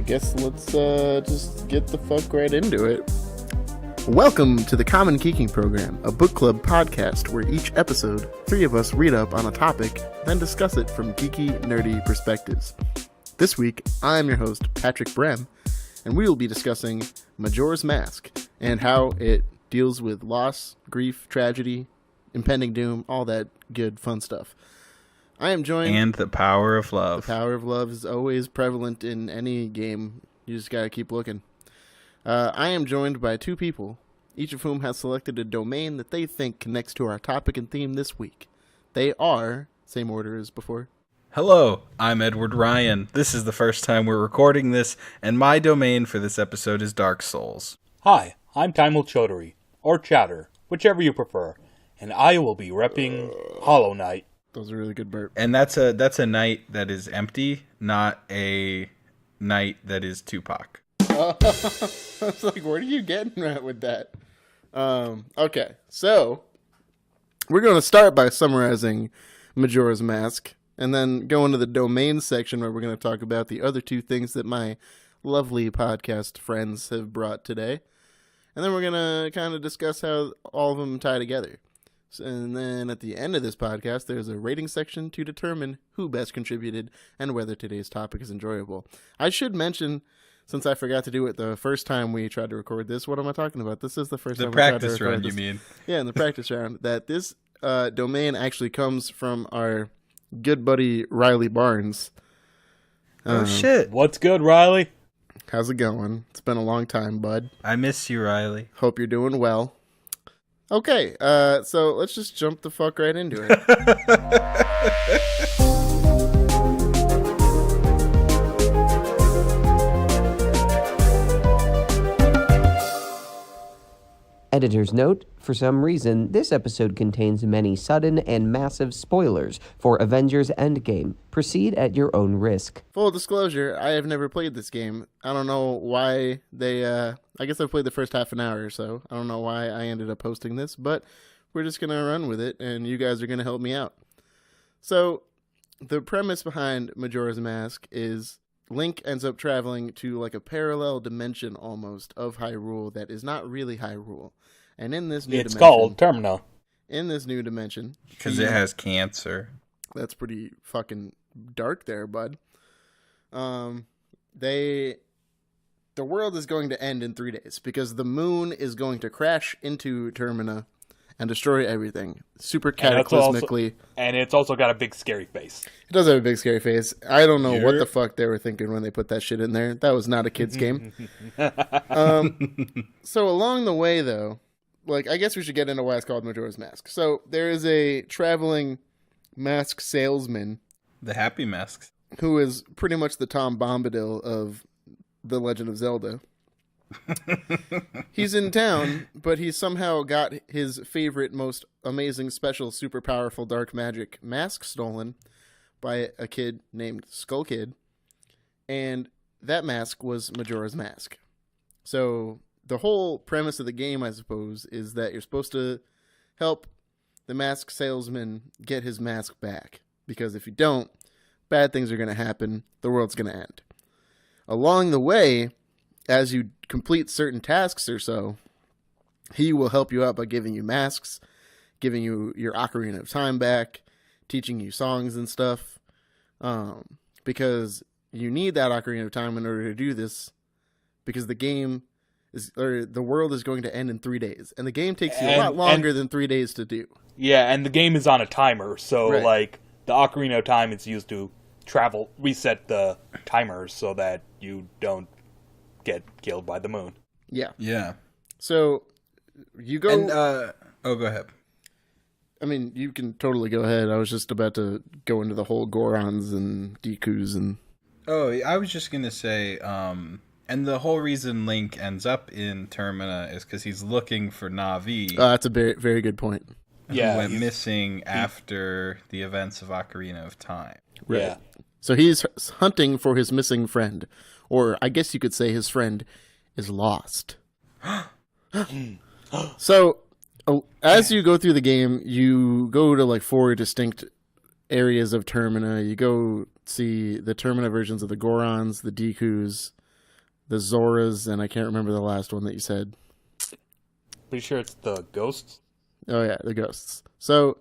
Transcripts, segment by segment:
I guess let's just get the fuck right into it. Welcome to the Common Geeking Program, a book club podcast where each episode, three of us read up on a topic, then discuss it from geeky, nerdy perspectives. This week, I am your host, Patrick Brem, and we will be discussing Majora's Mask and how it deals with loss, grief, tragedy, impending doom, all that good, fun stuff. I am joined... And the power of love. The power of love is always prevalent in any game. You just gotta keep looking. I am joined by two people, each of whom has selected a domain that they think connects to our topic and theme this week. They are, same order as before. Hello, I'm Edward Ryan. This is the first time we're recording this, and my domain for this episode is Dark Souls. Hi, I'm Timel Choduri, or Chowder, whichever you prefer, and I will be repping Hollow Knight. That was a really good burp. And that's a night that is empty, not a night that is Tupac. I was like, where are you getting at with that? Okay, so we're going to start by summarizing Majora's Mask, and then go into the domain section where we're going to talk about the other two things that my lovely podcast friends have brought today. And then we're going to kind of discuss how all of them tie together. And then at the end of this podcast, there's a rating section to determine who best contributed and whether today's topic is enjoyable. I should mention, since I forgot to do it the first time we tried to record this, what am I talking about? This is the first time we tried to record this. The practice round, you mean? Yeah, in the practice round. That this domain actually comes from our good buddy Riley Barnes. Oh, shit. What's good, Riley? How's it going? It's been a long time, bud. I miss you, Riley. Hope you're doing well. Okay, so let's just jump the fuck right into it. Editor's note, for some reason, this episode contains many sudden and massive spoilers for Avengers Endgame. Proceed at your own risk. Full disclosure, I have never played this game. I don't know why they, I guess I've played the first half an hour or so. I don't know why I ended up posting this, but we're just going to run with it, and you guys are going to help me out. So, the premise behind Majora's Mask is Link ends up traveling to like a parallel dimension almost of Hyrule that is not really Hyrule. And in this new dimension... It's called Termina. In this new dimension... Because it has cancer. That's pretty fucking dark there, bud. The world is going to end in 3 days because the moon is going to crash into Termina and destroy everything. Super cataclysmically. And it's also got a big scary face. It does have a big scary face. I don't know what the fuck they were thinking when they put that shit in there. That was not a kid's game. So along the way, though, like, I guess we should get into why it's called Majora's Mask. So there is a traveling mask salesman. The Happy Masks. Who is pretty much the Tom Bombadil of The Legend of Zelda. He's in town, but he's somehow got his favorite, most amazing, special, super powerful dark magic mask stolen by a kid named Skull Kid. And that mask was Majora's Mask. So the whole premise of the game, I suppose, is that you're supposed to help the mask salesman get his mask back. Because if you don't, bad things are going to happen. The world's going to end. Along the way, as you complete certain tasks or so, he will help you out by giving you masks, giving you your Ocarina of Time back, teaching you songs and stuff. Because you need that Ocarina of Time in order to do this. Because the world is going to end in 3 days. And the game takes you a lot longer than 3 days to do. Yeah, and the game is on a timer, so right. Like the Ocarina of Time is used to reset the timer so that you don't get killed by the moon. Yeah. Yeah. So you go. And, go ahead. I mean, you can totally go ahead. I was just about to go into the whole Gorons and Dekus and. Oh, I was just gonna say, and the whole reason Link ends up in Termina is because he's looking for Na'vi. That's a very, very good point. Yeah, who went missing after the events of Ocarina of Time. Right. Yeah. So he's hunting for his missing friend. Or I guess you could say his friend is lost. So, as you go through the game, you go to like 4 distinct areas of Termina. You go see the Termina versions of the Gorons, the Dekus, the Zoras, and I can't remember the last one that you said. Pretty sure it's the ghosts. Oh yeah, the ghosts. So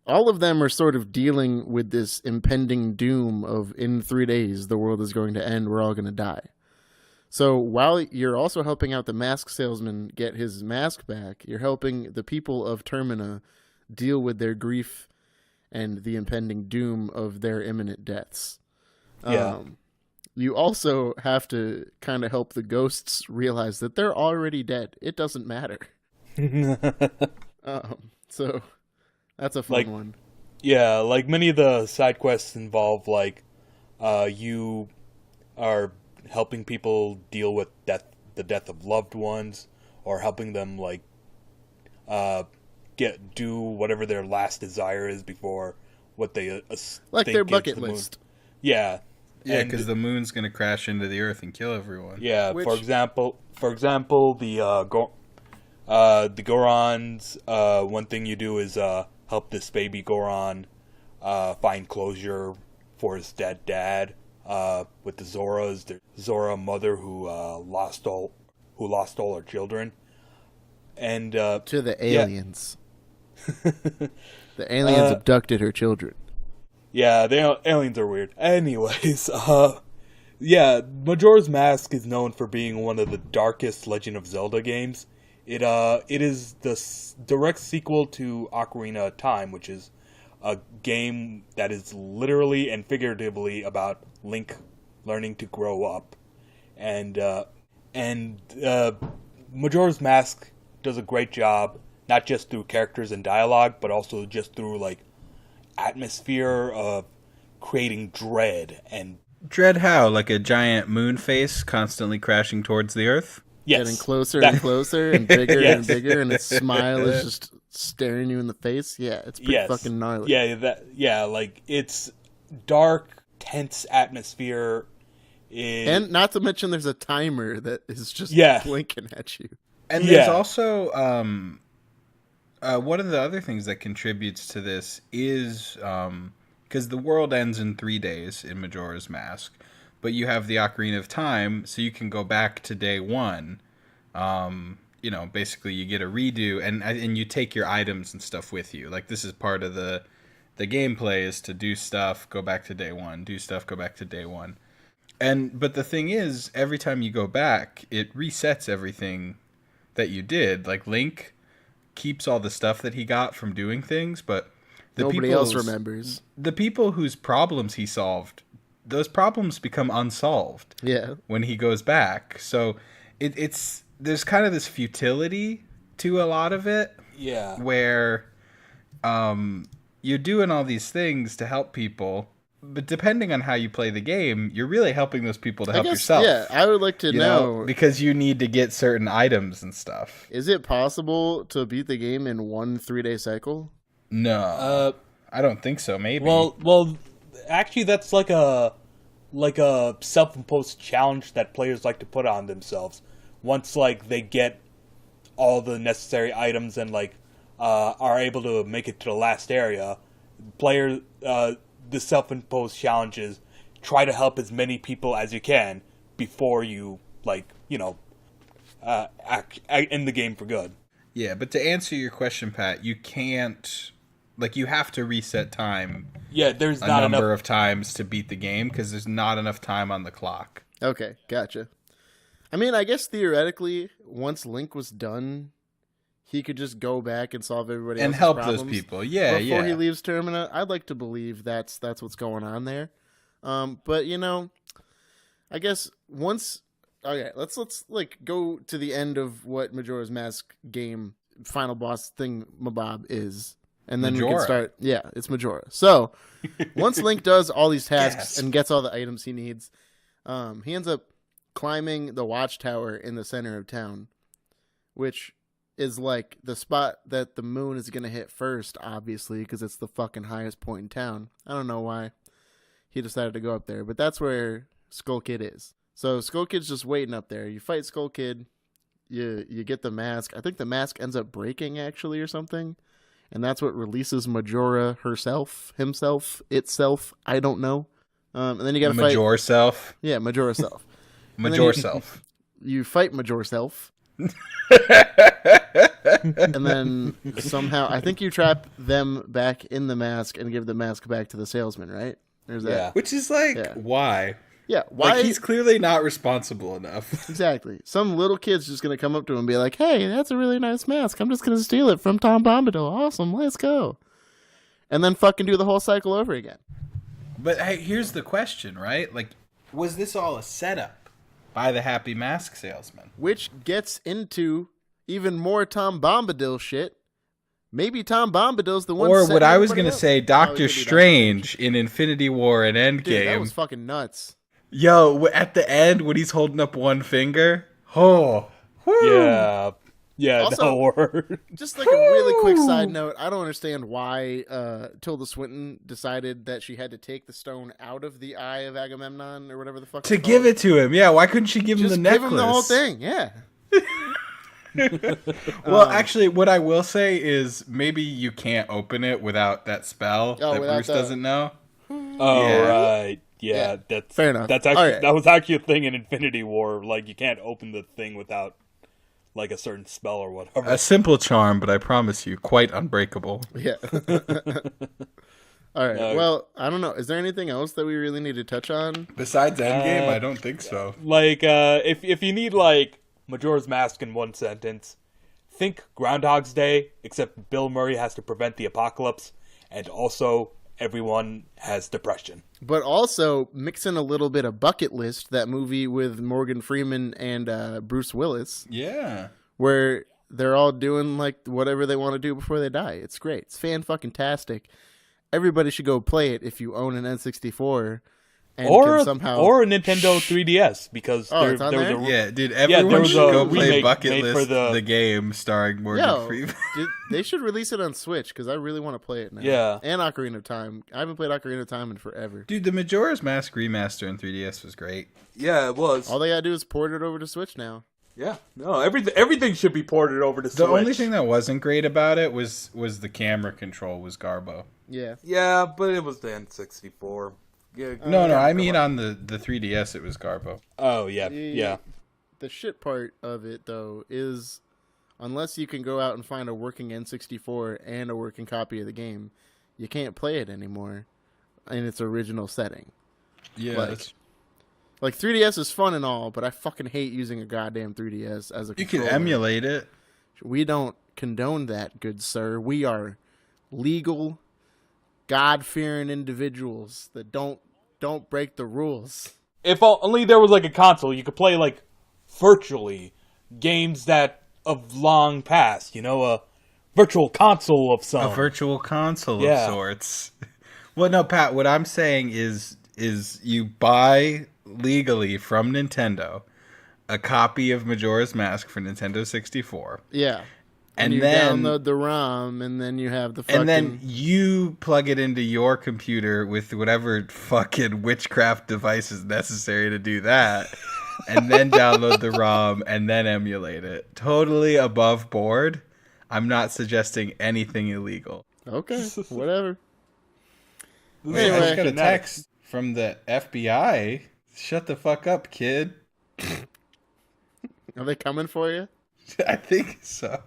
all of them are sort of dealing with this impending doom of in 3 days the world is going to end, we're all going to die. So while you're also helping out the mask salesman get his mask back, you're helping the people of Termina deal with their grief and the impending doom of their imminent deaths. Yeah. You also have to kind of help the ghosts realize that they're already dead. It doesn't matter. So that's a fun one. Yeah, like many of the side quests involve you are helping people deal with the death of loved ones, or helping them do whatever their last desire is before what they like think their is bucket the moon. list. Yeah. Yeah, because the moon's gonna crash into the earth and kill everyone. Yeah. For example, the Gorons. One thing you do is help this baby Goron find closure for his dead dad. With the Zoras, the Zora mother who lost all her children, and to the aliens. Yeah. The aliens abducted her children. Yeah, the aliens are weird. Anyways, Majora's Mask is known for being one of the darkest Legend of Zelda games. It is the direct sequel to Ocarina of Time, which is a game that is literally and figuratively about Link learning to grow up, and Majora's Mask does a great job, not just through characters and dialogue, but also just through atmosphere of creating dread. And Dread how? Like a giant moon face constantly crashing towards the earth? yes, getting closer and closer and bigger Yes. and bigger, and its smile is just staring you in the face. Yeah, it's pretty fucking gnarly. It's dark, tense atmosphere. And not to mention there's a timer that is just blinking at you. And there's also one of the other things that contributes to this is because the world ends in 3 days in Majora's Mask, but you have the Ocarina of Time, so you can go back to day one. Basically you get a redo, and you take your items and stuff with you. Like, this is part of the gameplay, is to do stuff, go back to day one, do stuff, go back to day one. But the thing is, every time you go back, it resets everything that you did. Like, Link keeps all the stuff that he got from doing things, but nobody else remembers. The people whose problems he solved, those problems become unsolved. Yeah. When he goes back. So there's kind of this futility to a lot of it. Yeah. Where you're doing all these things to help people, but depending on how you play the game, you're really helping those people to help yourself. Yeah, I would like to know, because you need to get certain items and stuff. Is it possible to beat the game in one 3-day cycle? No. I don't think so, maybe. Well, actually that's like a self-imposed challenge that players like to put on themselves. Once they get all the necessary items and are able to make it to the last area, the self-imposed challenges try to help as many people as you can before you end the game for good. Yeah, but to answer your question, Pat, you can't, you have to reset time. Yeah, there's a not number enough of times to beat the game because there's not enough time on the clock. Okay, gotcha. I mean, I guess theoretically, once Link was done, he could just go back and solve everybody else's and help problems those people. Yeah, before he leaves Termina. I'd like to believe that's what's going on there. But I guess once. Okay, let's go to the end of what Majora's Mask game final boss thing Mabob is, and then Majora. we can start. Yeah, it's Majora. So once Link does all these tasks and gets all the items he needs, he ends up climbing the watchtower in the center of town, which is the spot that the moon is going to hit first, obviously, because it's the fucking highest point in town. I don't know why he decided to go up there, but that's where Skull Kid is. So Skull Kid's just waiting up there. You fight Skull Kid, you get the mask. I think the mask ends up breaking, actually, or something, and that's what releases Majora itself. I don't know. And then you got to fight Majora self. Yeah, Majora self. Major self. You fight Major self. And then somehow, I think you trap them back in the mask and give the mask back to the salesman, right? There's that. Yeah. Which is like, why? Yeah, why? Like, he's clearly not responsible enough. Exactly. Some little kid's just going to come up to him and be like, hey, that's a really nice mask. I'm just going to steal it from Tom Bombadil. Awesome, let's go. And then fucking do the whole cycle over again. But hey, here's the question, right? Like, was this all a setup by the Happy Mask salesman? Which gets into even more Tom Bombadil shit. Maybe Tom Bombadil's the one. Or what I was going to say, Doctor Strange in Infinity War and Endgame. Dude, that was fucking nuts. Yo, at the end when he's holding up one finger. Oh. Woo. Yeah. Yeah, Also, no word. Just like a really quick side note, I don't understand why Tilda Swinton decided that she had to take the stone out of the eye of Agamemnon or whatever the fuck. To give it to him. Yeah, why couldn't she give him Just the necklace? give him the whole thing, yeah. Well, actually, what I will say is maybe you can't open it without that spell that Bruce doesn't know. Oh, Yeah. right. Yeah, that's fair enough. That's actually Right. That was actually a thing in Infinity War. Like, you can't open the thing without like a certain spell or whatever. A simple charm, but I promise you, quite unbreakable. Yeah. All right. Well, I don't know. Is there anything else that we really need to touch on? Besides Endgame, I don't think so. Like, if you need like Majora's Mask in one sentence, think Groundhog's Day, except Bill Murray has to prevent the apocalypse, and also everyone has depression. But also mix in a little bit of Bucket List, that movie with Morgan Freeman and Bruce Willis, Yeah. where they're all doing like whatever they want to do before they die. It's great. It's fan-fucking-tastic. Everybody should go play it if you own an N64 and Or can somehow... or a Nintendo 3DS, because it's on there was there? a Yeah, dude, there everyone was should a go play remake Bucket made List, for the game starring Morgan Freeman. They should release it on Switch because I really want to play it now. Yeah. And Ocarina of Time. I haven't played Ocarina of Time in forever. Dude, the Majora's Mask remaster in 3DS was great. Yeah, it was. All they gotta do is port it over to Switch now. Yeah, no, everything should be ported over to Switch. The only thing that wasn't great about it was the camera control was Garbo. Yeah. Yeah, but it was the N64. Yeah, No, I mean on the 3DS it was Garbo. Oh, yeah. The shit part of it, though, is unless you can go out and find a working N64 and a working copy of the game, you can't play it anymore in its original setting. Yeah. Like 3DS is fun and all, but I fucking hate using a goddamn 3DS as a You can controller. emulate it. We don't condone that, good sir. We are legal, God-fearing individuals that don't break the rules. If only there was like a console, you could play like virtually games that of long past. You know, a virtual console of some. A virtual console Yeah. of sorts. Well, no, Pat, what I'm saying is you buy legally from Nintendo a copy of Majora's Mask for Nintendo 64. Yeah. And you then download the ROM, and then you have the fucking... And then you plug it into your computer with whatever fucking witchcraft device is necessary to do that. And then download the ROM and then emulate it. Totally above board. I'm not suggesting anything illegal. Okay, whatever. Wait, I just got a Kinetics. text from the FBI. Shut the fuck up, kid. Are they coming for you? I think so.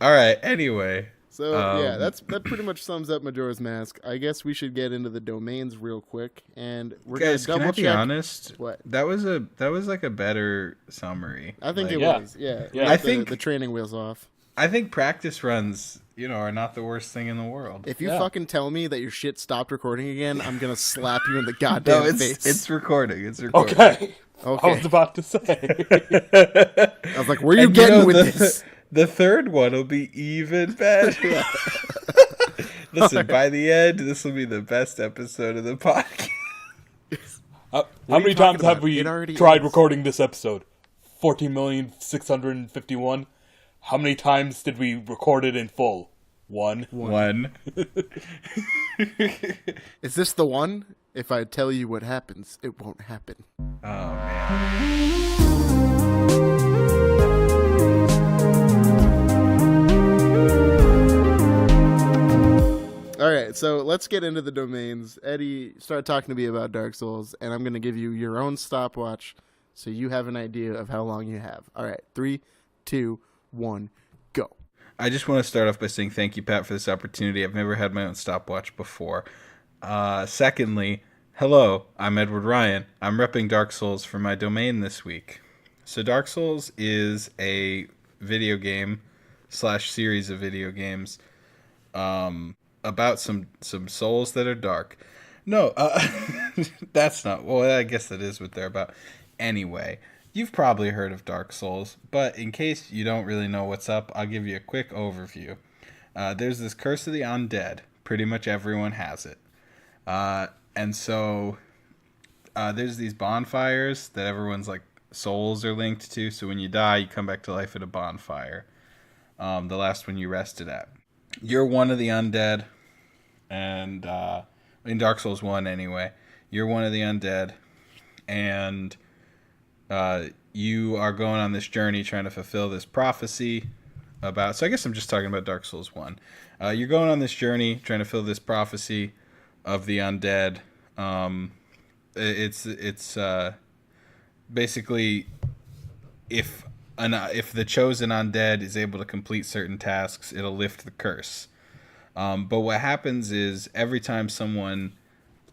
All right, anyway. So, yeah, that pretty much sums up Majora's Mask. I guess we should get into the domains real quick, and we're Guys, gonna can double I be check. honest? What? That was like a better summary. I think Like, it Yeah. was, yeah. Yeah. Let I the- think- the training wheels off. I think practice runs, are not the worst thing in the world. If you Yeah. fucking tell me that your shit stopped recording again, I'm gonna slap you in the goddamn No, face. it's recording. It's recording. Okay. Okay. I was about to say. I was like, where are you And getting with the, this? The third one will be even better. Listen, by the end, this will be the best episode of the podcast. How are you many talking times have about? we It already tried is. recording this episode? 14,651. How many times did we record it in full? One. One. Is this the one? If I tell you what happens, it won't happen. Oh, man. All right, so let's get into the domains. Eddie, start talking to me about Dark Souls, and I'm going to give you your own stopwatch so you have an idea of how long you have. All right, 3, 2, 1, go. I just want to start off by saying thank you, Pat, for this opportunity. I've never had my own stopwatch before. Secondly, hello, I'm Edward Ryan. I'm repping Dark Souls for my domain this week. So Dark Souls is a video game / series of video games about some souls that are dark. No, that's not. Well, I guess that is what they're about. Anyway, you've probably heard of Dark Souls, but in case you don't really know what's up, I'll give you a quick overview. There's this curse of the undead. Pretty much everyone has it. And so there's these bonfires that everyone's like souls are linked to. So when you die, you come back to life at a bonfire. The last one you rested at. You're one of the undead, and in Dark Souls 1 anyway, you're one of the undead, and you are going on this journey trying to fulfill this prophecy about... So I guess I'm just talking about Dark Souls 1. You're going on this journey trying to fulfill this prophecy of the undead. It's basically if the chosen undead is able to complete certain tasks, it'll lift the curse. But what happens is every time someone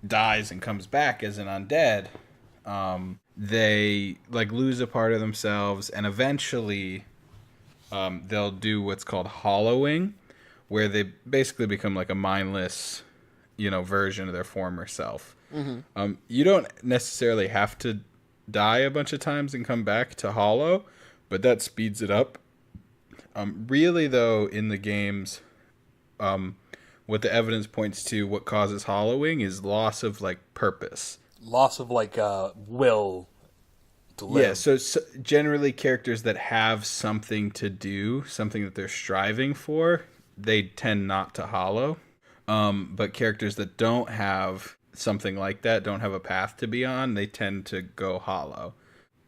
dies and comes back as an undead, they like lose a part of themselves, and eventually they'll do what's called hollowing, where they basically become like a mindless, version of their former self. Mm-hmm. You don't necessarily have to die a bunch of times and come back to hollow, but that speeds it up. Really, though, in the games, what the evidence points to, what causes hollowing is loss of like purpose, loss of like will to live. Yeah, so generally characters that have something to do, something that they're striving for, they tend not to hollow. But characters that don't have something like that, don't have a path to be on, they tend to go hollow.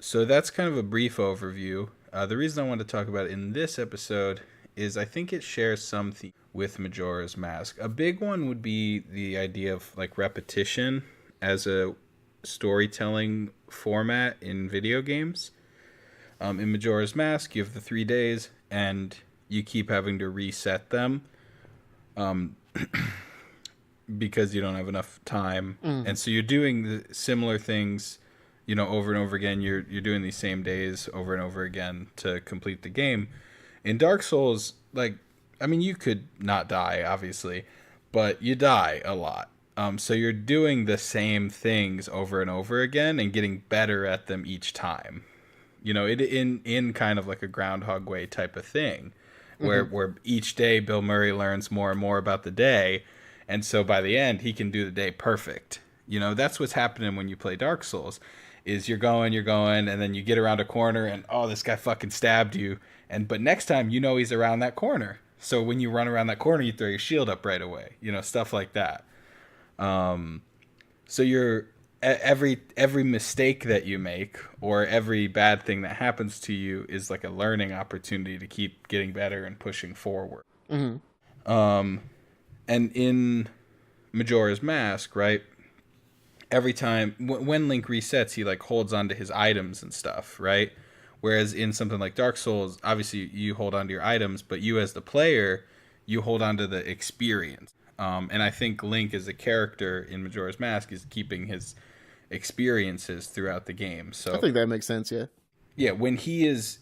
So that's kind of a brief overview. The reason I wanted to talk about it in this episode is I think it shares some theme with Majora's Mask. A big one would be the idea of like repetition as a storytelling format in video games. In Majora's Mask, you have the 3 days, and you keep having to reset them because you don't have enough time. And so you're doing the similar things, over and over again. You're doing these same days over and over again to complete the game. In Dark Souls, you could not die, obviously, but you die a lot. So you're doing the same things over and over again and getting better at them each time. In kind of like a Groundhog Way type of thing, where each day Bill Murray learns more and more about the day, and so by the end he can do the day perfect. That's what's happening when you play Dark Souls. Is you're going, and then you get around a corner, and this guy fucking stabbed you, but next time he's around that corner. So when you run around that corner, you throw your shield up right away. Stuff like that. So you're every mistake that you make or every bad thing that happens to you is like a learning opportunity to keep getting better and pushing forward. And in Majora's Mask, right? Every time when Link resets, he like holds onto his items and stuff, right? Whereas in something like Dark Souls, obviously you hold onto your items, but you as the player, you hold onto the experience. And I think Link as a character in Majora's Mask is keeping his experiences throughout the game. So I think that makes sense, yeah. Yeah, when he is...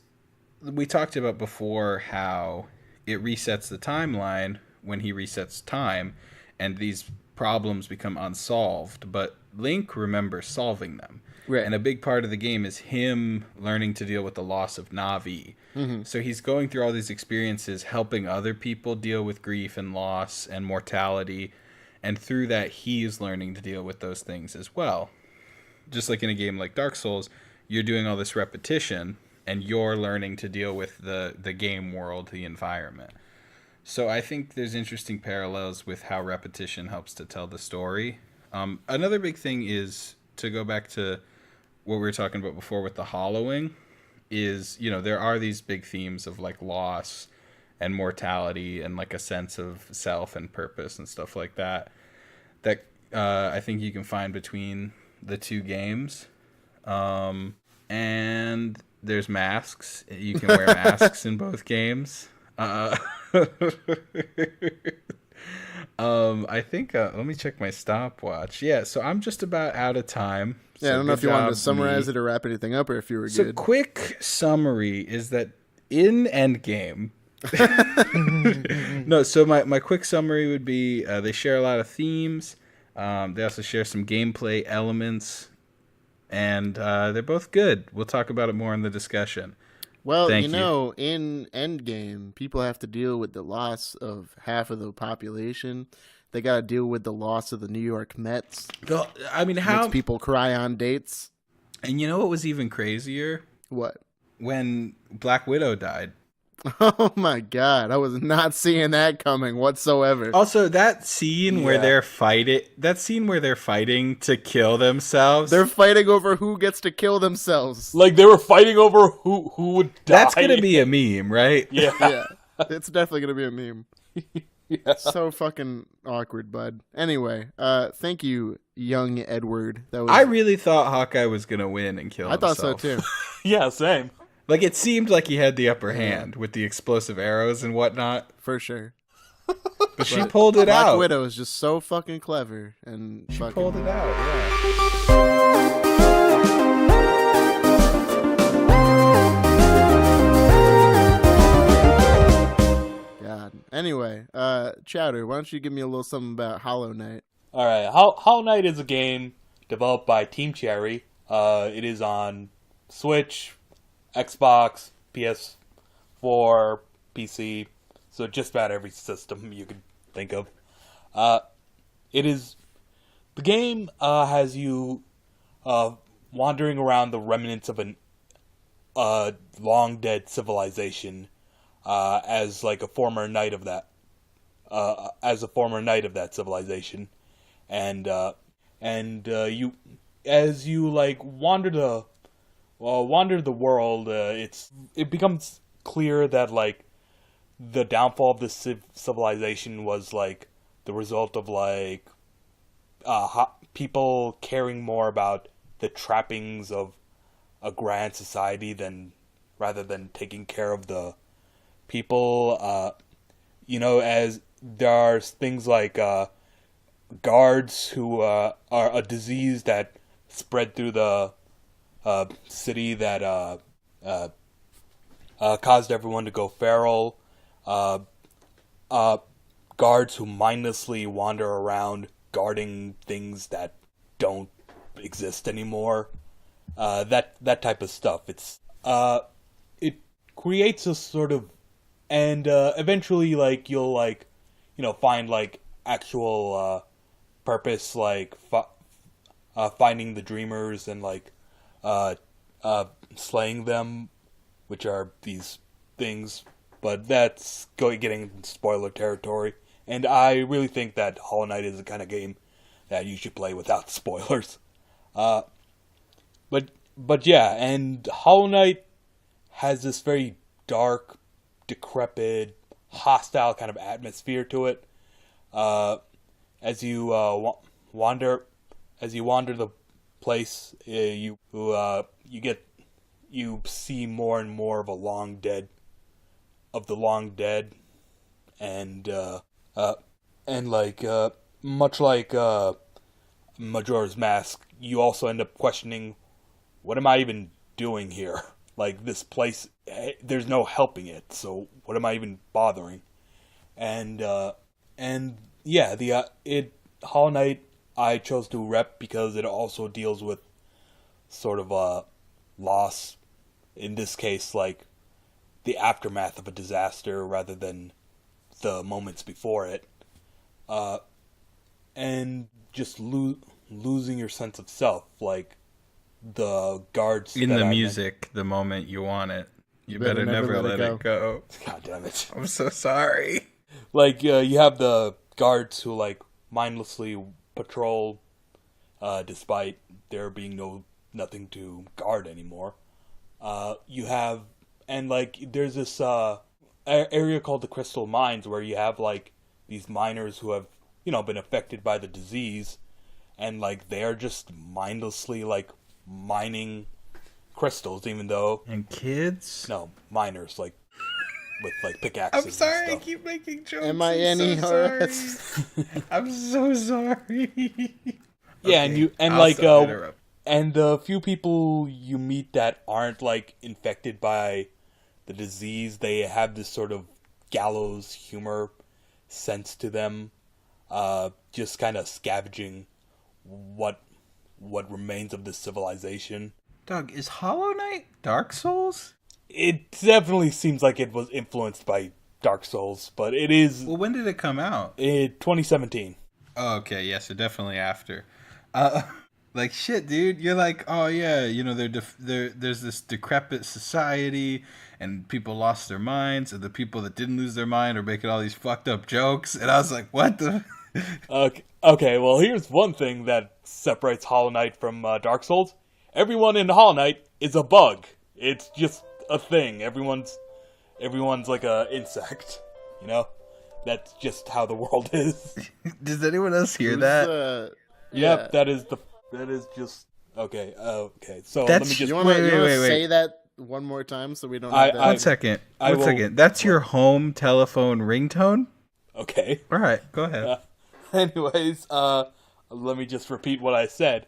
We talked about before how it resets the timeline when he resets time, and these problems become unsolved, but Link remembers solving them. Right. And a big part of the game is him learning to deal with the loss of Navi. So he's going through all these experiences, helping other people deal with grief and loss and mortality. And through that, he's learning to deal with those things as well. Just like in a game like Dark Souls, you're doing all this repetition, and you're learning to deal with the game world, the environment. So I think there's interesting parallels with how repetition helps to tell the story. Another big thing is, to go back to what we were talking about before with the hollowing, is, there are these big themes of like loss and mortality and like a sense of self and purpose and stuff like that I think you can find between the two games. And there's masks. You can wear masks in both games. I think let me check my stopwatch. Yeah, so I'm just about out of time. Yeah, So I don't know good if you wanted to job, summarize me. it or wrap anything up, or if you were So good. quick summary is that in Endgame. No, so my quick summary would be they share a lot of themes. They also share some gameplay elements, and they're both good. We'll talk about it more in the discussion. Well, Thank you you. know, in Endgame, people have to deal with the loss of half of the population. They got to deal with the loss of the New York Mets. I mean, how? Makes people cry on dates. And you know what was even crazier? What? When Black Widow died. Oh my God! I was not seeing that coming whatsoever. Also, that scene where they're fighting to kill themselves. They're fighting over who gets to kill themselves. Like they were fighting over who would die. That's gonna be a meme, right? Yeah. Yeah, it's definitely gonna be a meme. Yeah. So fucking awkward, bud. Anyway, thank you, young Edward. That was. I really thought Hawkeye was gonna win and kill I himself. thought so too. Yeah, same. Like, it seemed like he had the upper hand with the explosive arrows and whatnot, For sure. but she pulled it Black out. Widow is just so fucking clever and She fucking. pulled it out. Yeah. God. Anyway, Chowder, why don't you give me a little something about Hollow Knight? All right, Hollow Knight is a game developed by Team Cherry. It is on Switch, Xbox, PS4, PC, so just about every system you could think of. The game has you wandering around the remnants of an long dead civilization as like a former knight of that civilization, and you as you like wander the world, it becomes clear that like the downfall of this civilization was like the result of like people caring more about the trappings of a grand society rather than taking care of the people. As there are things like guards who are a disease that spread through the city that caused everyone to go feral. Guards who mindlessly wander around guarding things that don't exist anymore. That type of stuff. It creates a sort of, and eventually like you'll like find like actual purpose, like finding the dreamers and like slaying them, which are these things. But that's getting into spoiler territory. And I really think that Hollow Knight is the kind of game that you should play without spoilers. But yeah, and Hollow Knight has this very dark, decrepit, hostile kind of atmosphere to it. As you wander the place, you see more and more of the long dead, and like much like Majora's Mask, you also end up questioning, what am I even doing here? Like, this place, there's no helping it, so what am I even bothering? And yeah, Hollow Knight I chose to rep because it also deals with sort of a loss, in this case, like the aftermath of a disaster rather than the moments before it, and just losing your sense of self, like the guards In the music, the moment you want it, you better never let it go. God damn it! I'm so sorry. Like you have the guards who like mindlessly patrol, despite there being nothing to guard anymore. You have, and like there's this area called the Crystal Mines where you have like these miners who have been affected by the disease, and like they're just mindlessly like mining crystals, even though And kids? no miners like with like pickaxes. I'm sorry, and I stuff. keep making jokes. M-I-N-E-R-S. I'm so sorry. Yeah, Okay, and I'll like stop interrupting. and the few people you meet that aren't like infected by the disease, they have this sort of gallows humor sense to them, just kind of scavenging what remains of this civilization. Doug, is Hollow Knight Dark Souls? It definitely seems like it was influenced by Dark Souls, but it is Well, when did it come out? 2017. Oh, okay, yeah, so definitely after. Like shit, dude. You're like, oh yeah, you know, there's this decrepit society, and people lost their minds, and the people that didn't lose their mind are making all these fucked up jokes, and I was like, what the? Okay, well, here's one thing that separates Hollow Knight from Dark Souls. Everyone in Hollow Knight is a bug. It's just a thing. Everyone's like a insect, you know? That's just how the world is. Does anyone else hear Who's, that? Yep, that is just okay. Okay, so That's- let me just You want Wait, to wait. say that one more time so we don't I- have that? I- One second. I One will- second. That's your home telephone ringtone? okay. All right, go ahead. Anyways, let me just repeat what I said.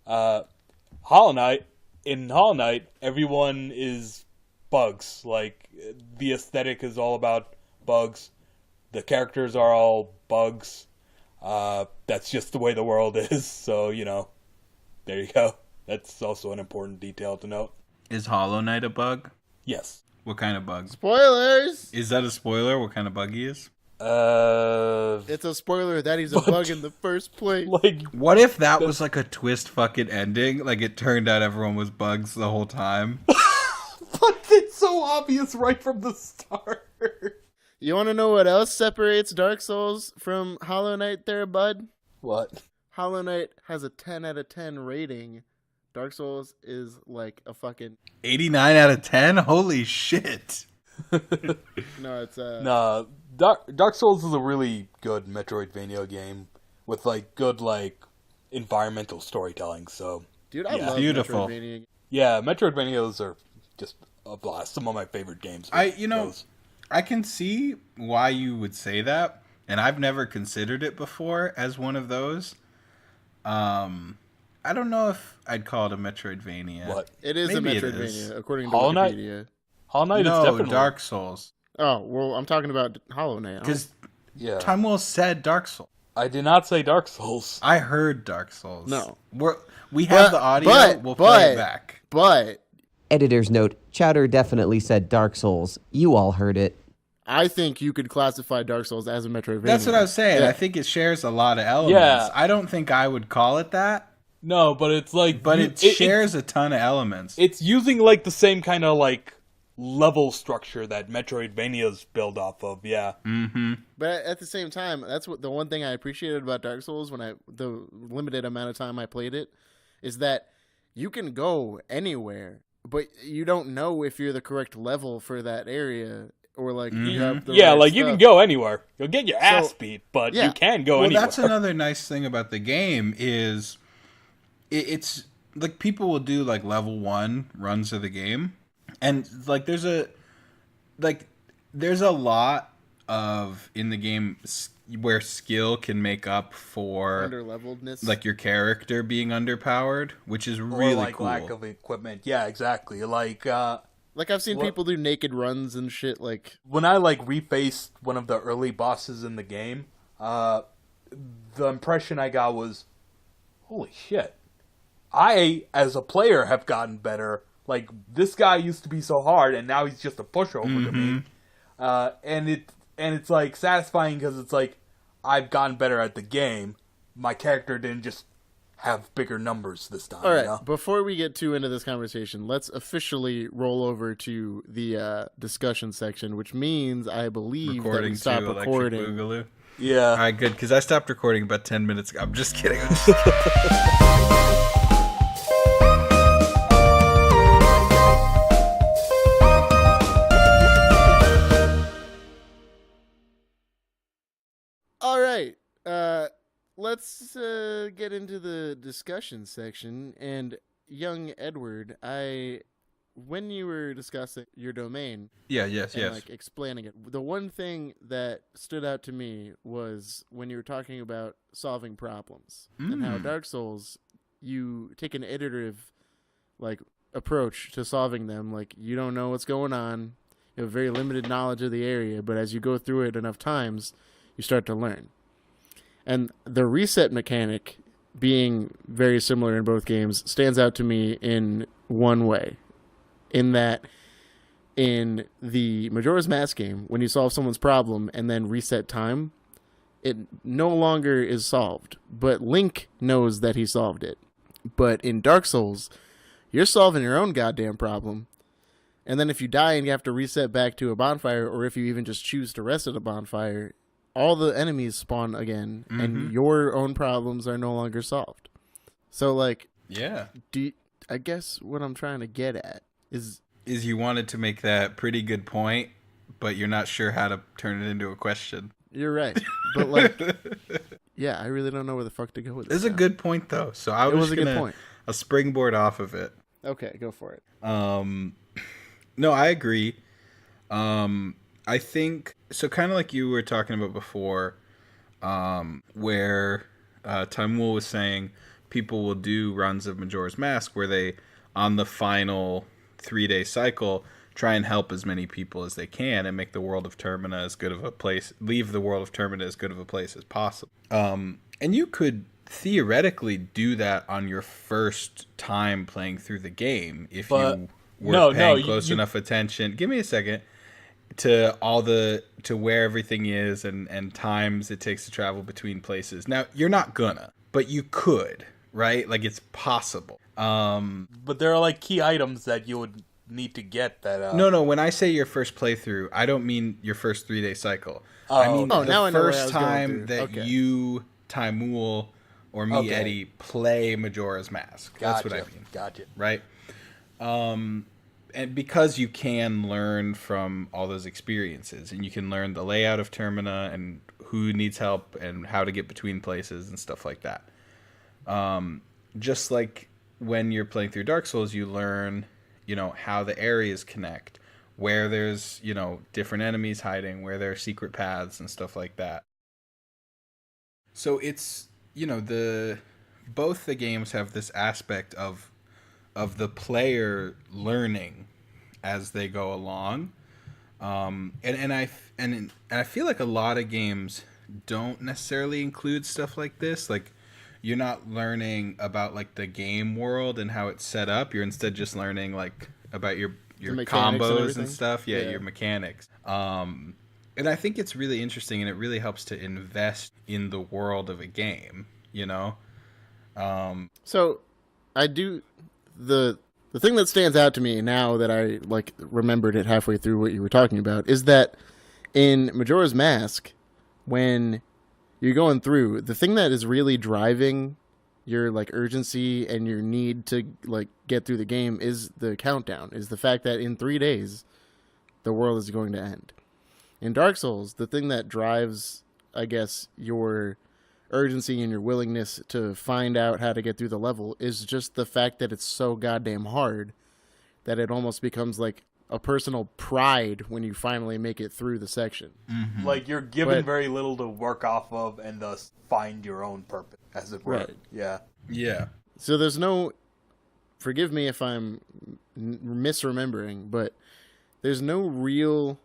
Hollow Knight, in Hollow Knight, everyone is bugs. Like, the aesthetic is all about bugs. The characters are all bugs. That's just the way the world is, so, you know, there you go. That's also an important detail to note. Is Hollow Knight a bug? Yes. What kind of bug? Spoilers! Is that a spoiler? What kind of bug he is? It's a spoiler that he's a But- bug in the first place. like, What if that was like a twist fucking ending? Like it turned out everyone was bugs the whole time? but it's so obvious right from the start. You want to know what else separates Dark Souls from Hollow Knight there, bud? What? Hollow Knight has a 10 out of 10 rating. Dark Souls is like a fucking... 89 out of 10? Holy shit. No, it's Nah, Dark Souls is a really good Metroidvania game with like good like environmental storytelling. So Dude, I yeah. love Beautiful. Metroidvania. yeah, Metroidvanias are just a blast. Some of my favorite games. I can see why you would say that, and I've never considered it before as one of those. I don't know if I'd call it a Metroidvania. What? It is Maybe a it Metroidvania, is. according to Hollow Knight? Wikipedia. Hollow Knight is No, definitely Dark Souls. Oh, well, I'm talking about Hollow Knight. Because Yeah, Timewell said Dark Souls. I did not say Dark Souls. I heard Dark Souls. No. We have the audio. We'll play it back. But Editor's note, Chowder definitely said Dark Souls. You all heard it. I think you could classify Dark Souls as a Metroidvania. That's what I was saying. Yeah. I think it shares a lot of elements. Yeah. I don't think I would call it that, No, but it's like, but it shares a ton of elements. It's using like the same kind of like level structure that Metroidvanias build off of. Yeah. Mm-hmm. But at the same time, that's what the one thing I appreciated about Dark Souls when the limited amount of time I played it is that you can go anywhere, but you don't know if you're the correct level for that area or like you have the Yeah, right like you can stuff. go anywhere. You'll get your ass beat, but yeah. you can go Well, anywhere. that's another nice thing about the game is it's like people will do like level 1 runs of the game, and like there's a lot of in the game where skill can make up for Underleveledness. like your character being underpowered, which is or really like cool. lack of equipment. Yeah, exactly. Like Like I've seen What- people do naked runs and shit. Like when I like refaced one of the early bosses in the game, the impression I got was, holy shit. I, as a player, have gotten better. Like, this guy used to be so hard, and now he's just a pushover to me. And it's like satisfying because it's like I've gotten better at the game. My character didn't just have bigger numbers this time. all right, You know? before we get too into this conversation, let's officially roll over to the discussion section, which means I believe that we Recording stop to Electric recording. Boogaloo. Yeah. All right, good, because I stopped recording about 10 minutes ago. I'm just kidding. I'm just- All right, let's get into the discussion section. And young Edward, when you were discussing your domain Yes. and like explaining it, the one thing that stood out to me was when you were talking about solving problems and how Dark Souls, you take an iterative like approach to solving them. Like, you don't know what's going on, you have very limited knowledge of the area, but as you go through it enough times, you start to learn. And the reset mechanic, being very similar in both games, stands out to me in one way. In that, in the Majora's Mask game, when you solve someone's problem and then reset time, it no longer is solved. But Link knows that he solved it. But in Dark Souls, you're solving your own goddamn problem. And then if you die and you have to reset back to a bonfire, or if you even just choose to rest at a bonfire, all the enemies spawn again, and your own problems are no longer solved. So, like, I guess what I'm trying to get at is you wanted to make that pretty good point, but you're not sure how to turn it into a question. You're right. But, like, yeah, I really don't know where the fuck to go with this. It's a good point, though. So I was a good point. A springboard off of it. Okay, go for it. No, I agree. I think, so kind of like you were talking about before, where Timul was saying people will do runs of Majora's Mask where they, on the final 3-day cycle, try and help as many people as they can and make the world of Termina as good of a place, leave the world of Termina as good of a place as possible. And you could theoretically do that on your first time playing through the game if you were paying close enough attention. Give me a second. To where everything is and times it takes to travel between places. Now, you're not gonna, but you could, right? Like, it's possible. But there are like key items that you would need to get that. No. When I say your first playthrough, I don't mean your first 3-day cycle. I mean the first time that you, Timul, or me, Eddie, play Majora's Mask. That's what I mean. Gotcha. Right? And because you can learn from all those experiences, and you can learn the layout of Termina and who needs help and how to get between places and stuff like that. Just like when you're playing through Dark Souls, you learn, how the areas connect, where there's, different enemies hiding, where there are secret paths and stuff like that. So it's, both the games have this aspect of the player learning as they go along, and I feel like a lot of games don't necessarily include stuff like this. Like, you're not learning about like the game world and how it's set up. You're instead just learning like about your combos and stuff. Yeah, your mechanics. And I think it's really interesting, and it really helps to invest in the world of a game. So, I do. The thing that stands out to me now that I like remembered it halfway through what you were talking about is that in Majora's Mask, when you're going through, the thing that is really driving your like urgency and your need to like get through the game is the countdown, is the fact that in 3 days the world is going to end. In Dark Souls, the thing that drives, I guess, your urgency and your willingness to find out how to get through the level is just the fact that it's so goddamn hard that it almost becomes like a personal pride when you finally make it through the section. Mm-hmm. Like, you're given very little to work off of and thus find your own purpose, as it were. Right. Yeah. So there's no, forgive me if I'm misremembering, but there's no real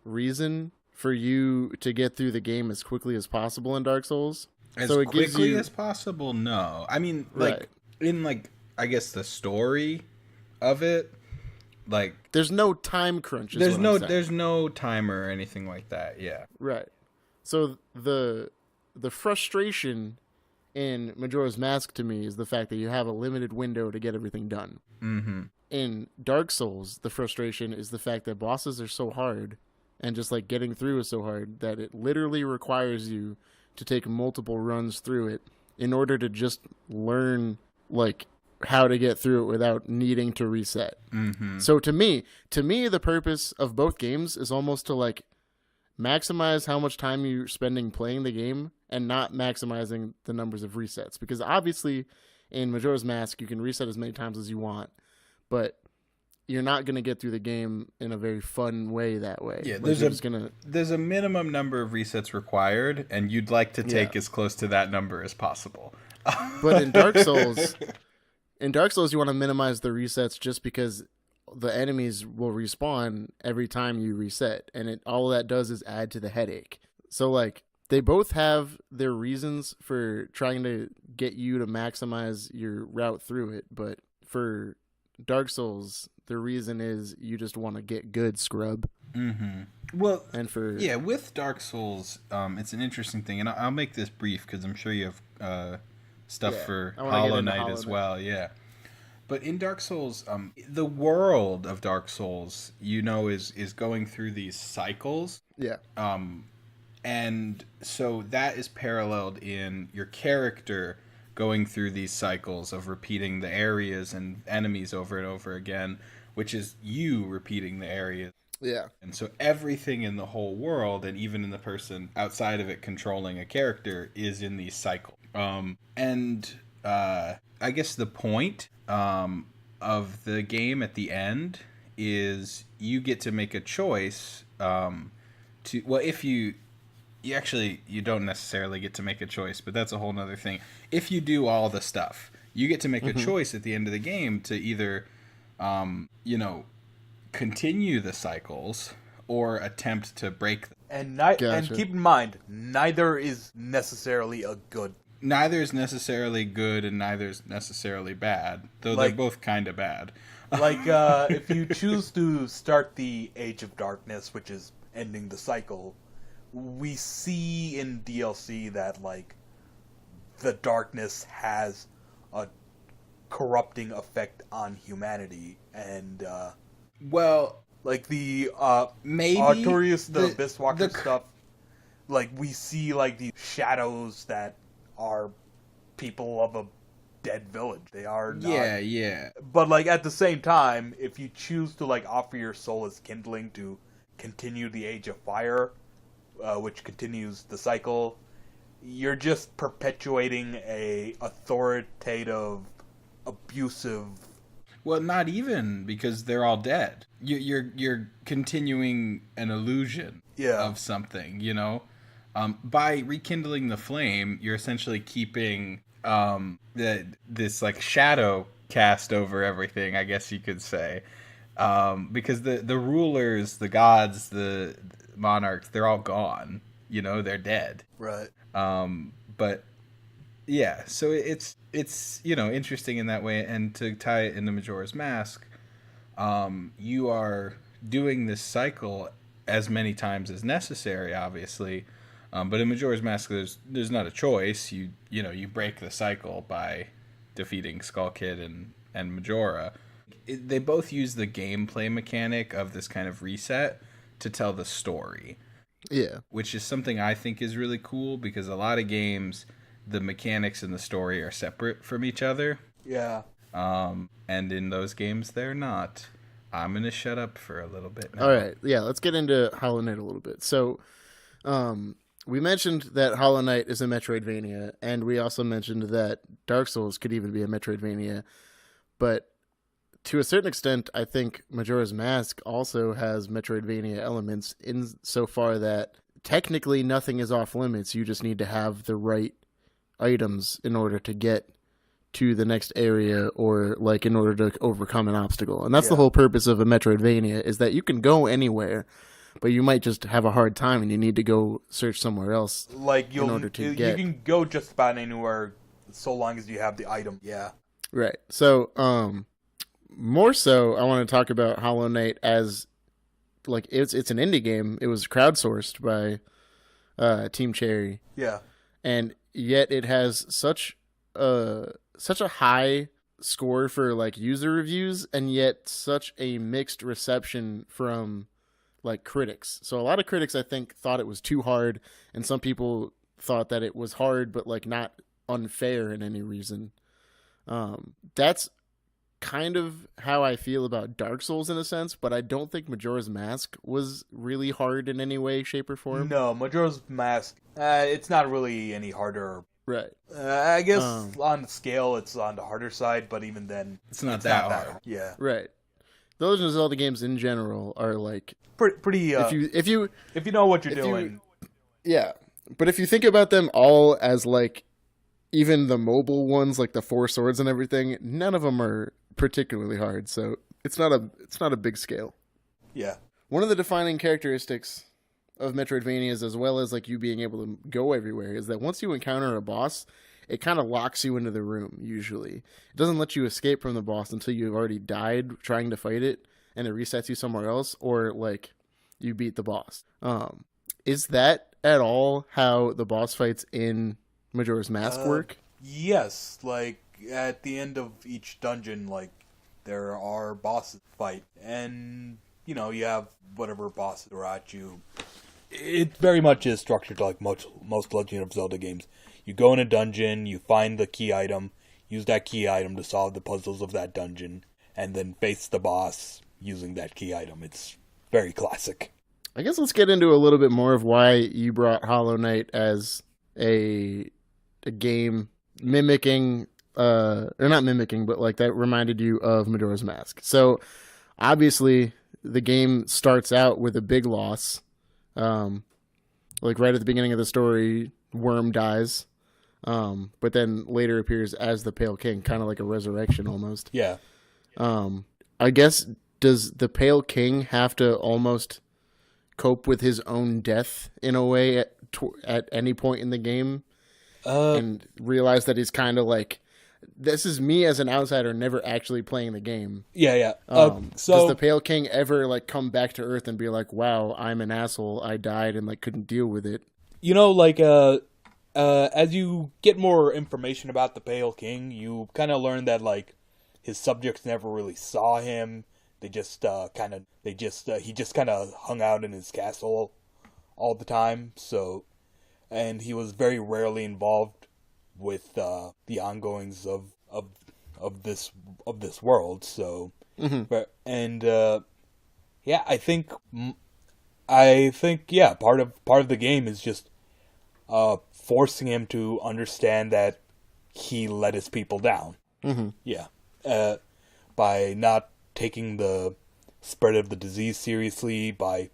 reason for you to get through the game as quickly as possible in Dark Souls. As so it quickly as possible, no. I mean, like, in, like, I guess the story of it, like... There's no time crunch, there's no timer or anything like that, yeah. Right. So the frustration in Majora's Mask, to me, is the fact that you have a limited window to get everything done. Mm-hmm. In Dark Souls, the frustration is the fact that bosses are so hard, and just, like, getting through is so hard, that it literally requires you to take multiple runs through it in order to just learn like how to get through it without needing to reset. Mm-hmm. So to me, the purpose of both games is almost to like maximize how much time you're spending playing the game and not maximizing the numbers of resets. Because obviously In Majora's Mask, you can reset as many times as you want, but you're not going to get through the game in a very fun way that way. Yeah, like there's a minimum number of resets required, and you'd like to take as close to that number as possible. But in Dark Souls, you want to minimize the resets just because the enemies will respawn every time you reset, and all that does is add to the headache. So like they both have their reasons for trying to get you to maximize your route through it, but for Dark Souls, the reason is you just want to get good, scrub. Mm-hmm. Well, and with Dark Souls, it's an interesting thing, and I'll make this brief because I'm sure you have stuff for Hollow Knight as well. Yeah, but in Dark Souls, the world of Dark Souls, is going through these cycles. Yeah. And so that is paralleled in your character going through these cycles of repeating the areas and enemies over and over again, which is you repeating the areas. Yeah. And so everything in the whole world, and even in the person outside of it controlling a character, is in these cycles. And I guess the point of the game at the end is you get to make a choice if you don't necessarily get to make a choice, but that's a whole nother thing. If you do all the stuff, you get to make a choice at the end of the game to either, continue the cycles or attempt to break them. And keep in mind, neither is necessarily a good. Neither is necessarily good, and neither is necessarily bad, though they're both kind of bad. If you choose to start the Age of Darkness, which is ending the cycle, we see in DLC that the darkness has a corrupting effect on humanity, and maybe Artorias the Abysswalker stuff, we see these shadows that are people of a dead village. They are not. Yeah. But at the same time, if you choose to offer your soul as kindling to continue the Age of Fire, which continues the cycle, you're just perpetuating a authoritative, abusive. Well, not even, because they're all dead. You're continuing an illusion of something, by rekindling the flame, you're essentially keeping this shadow cast over everything, I guess you could say, because the rulers, the gods, the monarchs, they're all gone. They're dead. Right. But yeah, so it's interesting in that way. And to tie it into Majora's Mask, you are doing this cycle as many times as necessary, obviously. But in Majora's Mask, there's not a choice. You break the cycle by defeating Skull Kid and Majora. They both use the gameplay mechanic of this kind of reset to tell the story. Yeah. Which is something I think is really cool, because a lot of games, the mechanics and the story are separate from each other. Yeah. And in those games, they're not. I'm going to shut up for a little bit now. All right. Yeah, let's get into Hollow Knight a little bit. So, we mentioned that Hollow Knight is a Metroidvania, and we also mentioned that Dark Souls could even be a Metroidvania. But to a certain extent, I think Majora's Mask also has Metroidvania elements insofar that technically nothing is off limits. You just need to have the right items in order to get to the next area, or in order to overcome an obstacle. And that's the whole purpose of a Metroidvania, is that you can go anywhere, but you might just have a hard time and you need to go search somewhere else in order to get. You can go just about anywhere so long as you have the item. Yeah. Right. So, more so, I want to talk about Hollow Knight as it's an indie game. It was crowdsourced by Team Cherry. Yeah. And yet it has such a high score for user reviews, and yet such a mixed reception from critics. So a lot of critics, I think, thought it was too hard, and some people thought that it was hard but not unfair in any reason. That's kind of how I feel about Dark Souls in a sense, but I don't think Majora's Mask was really hard in any way, shape, or form. No, Majora's Mask, it's not really any harder. Right. I guess on the scale, it's on the harder side, but even then, It's not that hard. Yeah, Right. The Legend of Zelda games in general are like pretty. if you know what you're doing, yeah. But if you think about them all as like even the mobile ones, like the Four Swords and everything, none of them are particularly hard. So it's not a big scale. yeah. One of the defining characteristics of Metroidvanias, as well as like you being able to go everywhere, is that once you encounter a boss, it kind of locks you into the room. Usually, it doesn't let you escape from the boss until you've already died trying to fight it, and it resets you somewhere else, or like you beat the boss. Is that at all how the boss fights in Majora's Mask work? Yes, like at the end of each dungeon, like there are bosses to fight, and you know you have whatever bosses are at you. It very much is structured like most Legend of Zelda games. You go in a dungeon, you find the key item, use that key item to solve the puzzles of that dungeon, and then face the boss using that key item. It's very classic. I guess let's get into a little bit more of why you brought Hollow Knight as a game mimicking, or not mimicking, but like that reminded you of Majora's Mask. So obviously the game starts out with a big loss. Like right at the beginning of the story, Worm dies, but then later appears as the Pale King, kind of like a resurrection almost. Yeah. I guess, does the Pale King have to almost cope with his own death in a way at any point in the game, and realize that he's kind of like, this is me as an outsider never actually playing the game. Yeah. So does the Pale King ever like come back to Earth and be like, wow, I'm an asshole, I died and like couldn't deal with it? You know, like as you get more information about the Pale King, you kind of learn that like his subjects never really saw him. They just he just kind of hung out in his castle all the time. So, and he was very rarely involved with the ongoings of this world. So, but, and yeah, I think yeah, part of the game is just forcing him to understand that he let his people down. Yeah, by not taking the spread of the disease seriously, by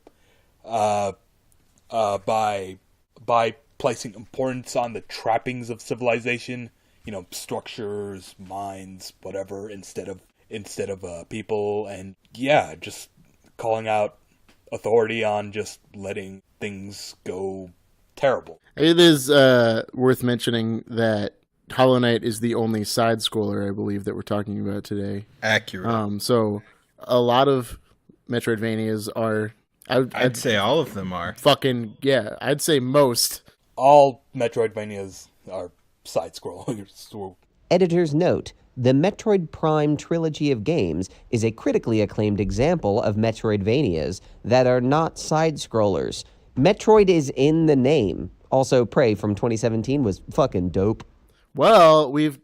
placing importance on the trappings of civilization, you know, structures, mines, whatever, instead of people, and yeah, just calling out authority on just letting things go terrible. It is worth mentioning that Hollow Knight is the only side scroller, I believe, that we're talking about today. Accurate. So a lot of Metroidvanias are. I'd say all of them are. Fucking yeah, I'd say most. All Metroidvanias are side scrollers. Editor's note: the Metroid Prime trilogy of games is a critically acclaimed example of Metroidvanias that are not side-scrollers. Metroid is in the name. Also, Prey from 2017 was fucking dope. Well, we've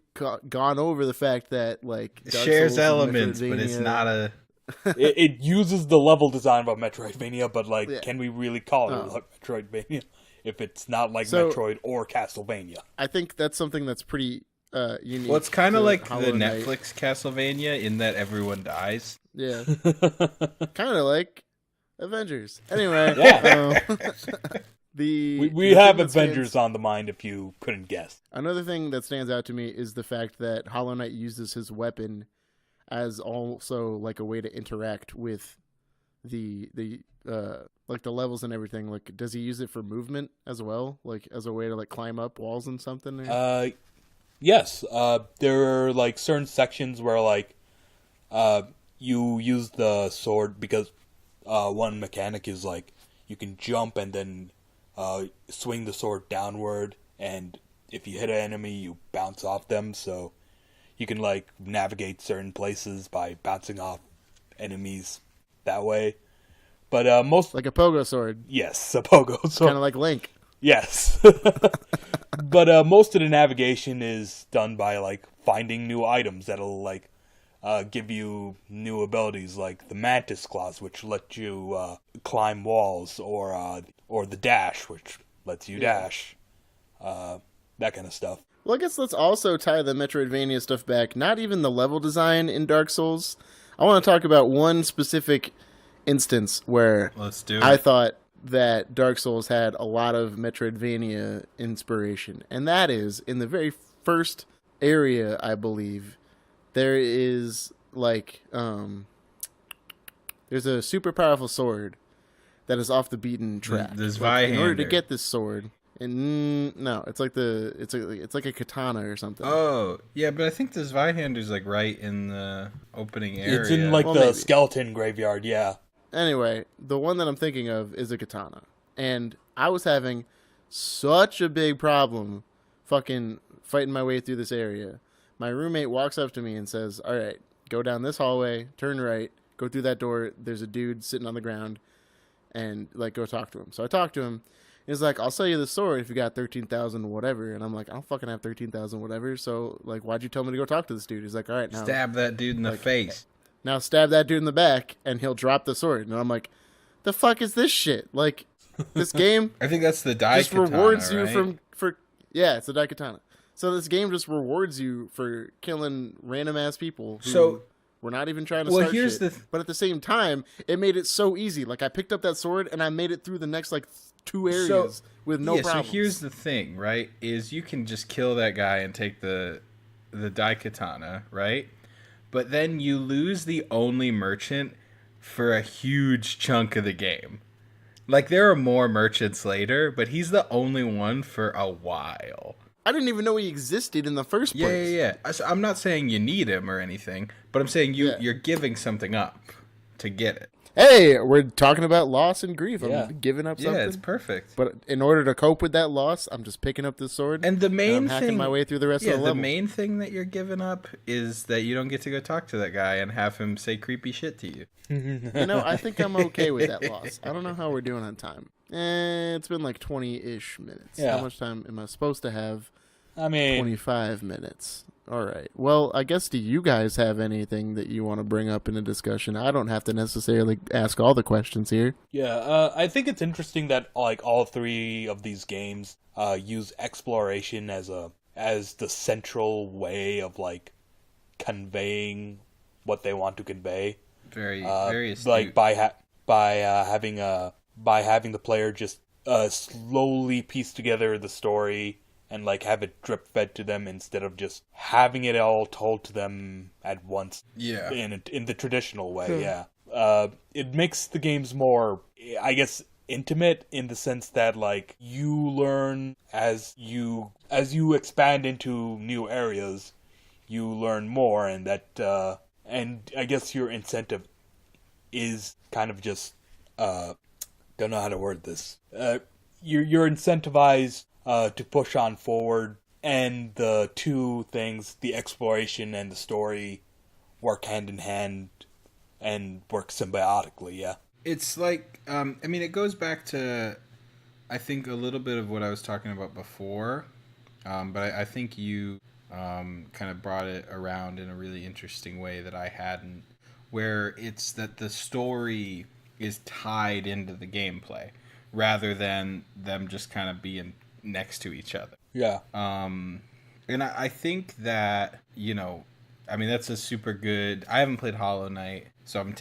gone over the fact that like It shares elements, but it's not a... it uses the level design of a Metroidvania, but like, Yeah. can we really call it a Metroidvania if it's not like Metroid or Castlevania? I think that's something that's pretty unique. Well, it's kind of like Hollow the Knight. Netflix Castlevania in that everyone dies. Yeah, kind of like Avengers. Anyway, Yeah. the We have Avengers on the mind if you couldn't guess. Another thing that stands out to me is the fact that Hollow Knight uses his weapon as also like a way to interact with the like the levels and everything. Like, does he use it for movement as well, like as a way to like climb up walls and something? Yes. There are like certain sections where like you use the sword because one mechanic is like you can jump and then swing the sword downward, and if you hit an enemy, you bounce off them. So you can like navigate certain places by bouncing off enemies that way. But most Like a pogo sword, yes, a pogo sword. kind of like Link. Yes. But most of the navigation is done by like finding new items that'll like give you new abilities, like the Mantis Claws, which let you climb walls, or the Dash, which lets you dash. that kind of stuff. Well, I guess let's also tie the Metroidvania stuff back. Not even the level design in Dark Souls. I want to talk about one specific instance where Let's do it. I thought that Dark Souls had a lot of Metroidvania inspiration. And that is, in the very first area, I believe, there is, like, there's a super powerful sword that is off the beaten track. The Like, in order to Zweihander. get this sword... And no, it's like it's like a katana or something. Oh, yeah, but I think the Zweihander's like right in the opening area. It's in like Well, the maybe. skeleton graveyard, yeah. Anyway, the one that I'm thinking of is a katana. And I was having such a big problem fucking fighting my way through this area. My roommate walks up to me and says, "All right, go down this hallway, turn right, go through that door. There's a dude sitting on the ground, and like go talk to him." So I talked to him. He's like, "I'll sell you the sword if you got 13,000 whatever." And I'm like, "I don't fucking have 13,000 whatever. So like, why'd you tell me to go talk to this dude?" He's like, "All right, now Stab that dude in the face. now stab that dude in the back and he'll drop the sword." And I'm like, "The fuck is this shit? Like, this game I think that's the die just katana, rewards you right? for yeah, it's a daikatana. So this game just rewards you for killing random ass people who So- were not even trying to Well, start here's shit. the But at the same time, it made it so easy. Like I picked up that sword and I made it through the next like 2 areas with no problems. So here's the thing, right? Is you can just kill that guy and take the daikatana, right? But then you lose the only merchant for a huge chunk of the game. Like there are more merchants later, but he's the only one for a while. I didn't even know he existed in the first place. Yeah. So I'm not saying you need him or anything, but I'm saying Yeah. you're giving something up to get it. Hey, we're talking about loss and grief. Yeah. I'm giving up something. Yeah, it's perfect. But in order to cope with that loss, I'm just picking up this sword. And the main I'm hacking thing, my way through the rest yeah, of the the level. main thing that you're giving up is that you don't get to go talk to that guy and have him say creepy shit to you. You know, I think I'm okay with that loss. I don't know how we're doing on time. It's been like 20-ish minutes. Yeah. How much time am I supposed to have? I mean, 25 minutes. All right. Well, I guess do you guys have anything that you want to bring up in a discussion? I don't have to necessarily ask all the questions here. yeah, I think it's interesting that like all three of these games use exploration as the central way of like conveying what they want to convey. Very astute. Like by having the player just slowly piece together the story and like have it drip fed to them instead of just having it all told to them at once. Yeah. In the traditional way, yeah. It makes the games more, I guess, intimate in the sense that like you learn as you expand into new areas, you learn more, and that and I guess your incentive is kind of just don't know how to word this. You're incentivized to push on forward, and the two things, the exploration and the story, work hand in hand and work symbiotically. Yeah. It's like, I mean, it goes back to, I think, a little bit of what I was talking about before, but I think you kind of brought it around in a really interesting way that I hadn't, where it's that the story is tied into the gameplay rather than them just kind of being next to each other. Yeah. And I think that, you know, I mean, that's a super good... I haven't played Hollow Knight, so I'm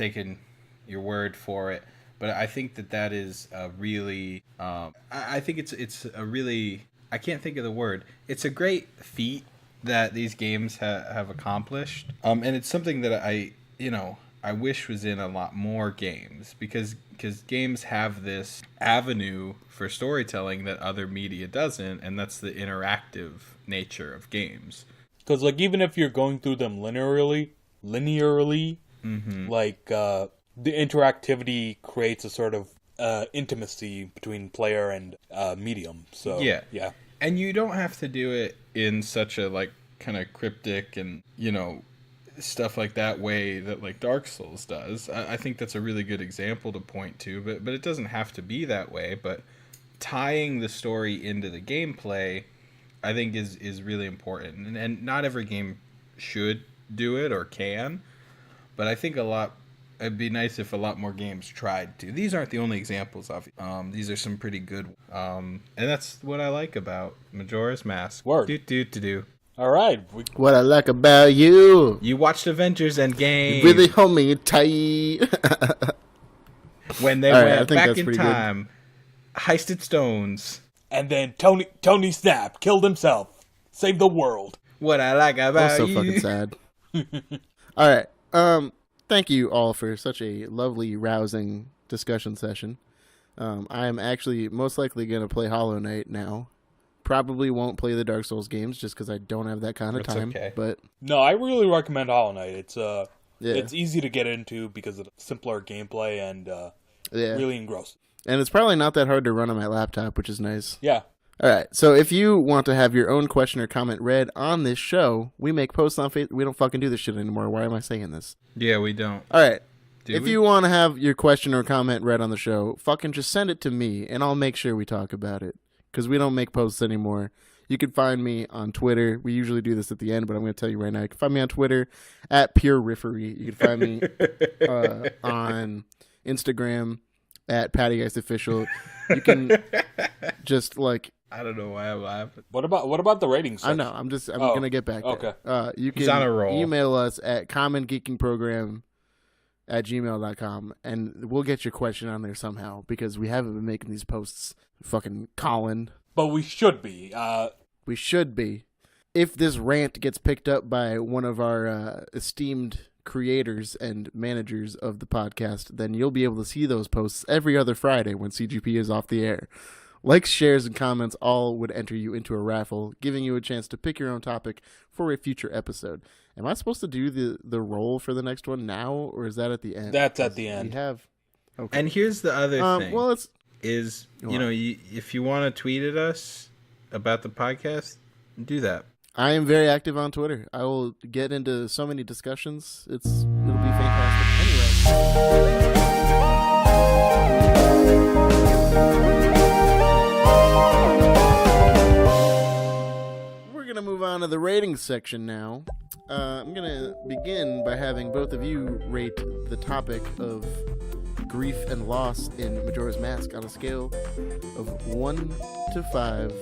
your word for it, but I think that is a really I think it's a really, I can't think of the word, it's a great feat that these games have accomplished, and it's something that I wish was in a lot more games, because games have this avenue for storytelling that other media doesn't, and that's the interactive nature of games. Because like even if you're going through them linearly, like the interactivity creates a sort of intimacy between player and medium. So yeah. And you don't have to do it in such a like kind of cryptic and stuff like that way that like Dark Souls does. I think that's a really good example to point to, but it doesn't have to be that way. But tying the story into the gameplay, I think is really important, and not every game should do it or can, but I think a lot it'd be nice if a lot more games tried to. These aren't the only examples of it. These are some pretty good. And that's what I like about Majora's Mask. Word. Do. All right. What I like about you. You watched Avengers Endgame. Really hold me tight. When they went back in time, heisted stones. And then Tony Snap killed himself. Saved the world. What I like about So you. fucking sad. All right. Thank you all for such a lovely, rousing discussion session. I am actually most likely going to play Hollow Knight now. Probably won't play the Dark Souls games just because I don't have that kind of time. Okay. But No, I really recommend Hollow Knight. It's yeah. it's easy to get into because of the simpler gameplay and Yeah. really engrossed. And it's probably not that hard to run on my laptop, which is nice. Yeah. All right. So if you want to have your own question or comment read on this show, we make posts on Facebook. We don't fucking do this shit anymore. Why am I saying this? Yeah, we don't. All right. Do if we? you want to have your question or comment read on the show, fucking just send it to me, and I'll make sure we talk about it. Because we don't make posts anymore. You can find me on Twitter. We usually do this at the end, but I'm going to tell you right now. You can find me on Twitter at PureRiffery. You can find me on Instagram at PattyGuysOfficial. You can just like... I don't know why I'm laughing. What about the ratings? I know. I'm going to get back there. Okay. You He's on a can roll. email us at commongeekingprogram@gmail.com, and we'll get your question on there somehow because we haven't been making these posts. Fucking Colin. But we should be. We should be. If this rant gets picked up by one of our esteemed creators and managers of the podcast, then you'll be able to see those posts every other Friday when CGP is off the air. Likes, shares, and comments all would enter you into a raffle, giving you a chance to pick your own topic for a future episode. Am I supposed to do the roll for the next one now, or is that at the end? That's at the end. We have. Okay. And here's the other thing. Well, it's... if you want to tweet at us about the podcast, do that. I am very active on Twitter. I will get into so many discussions. It'll be fantastic. Anyway. We're going to move on to the ratings section now. I'm going to begin by having both of you rate the topic of grief and loss in Majora's Mask on a scale of 1 to 5.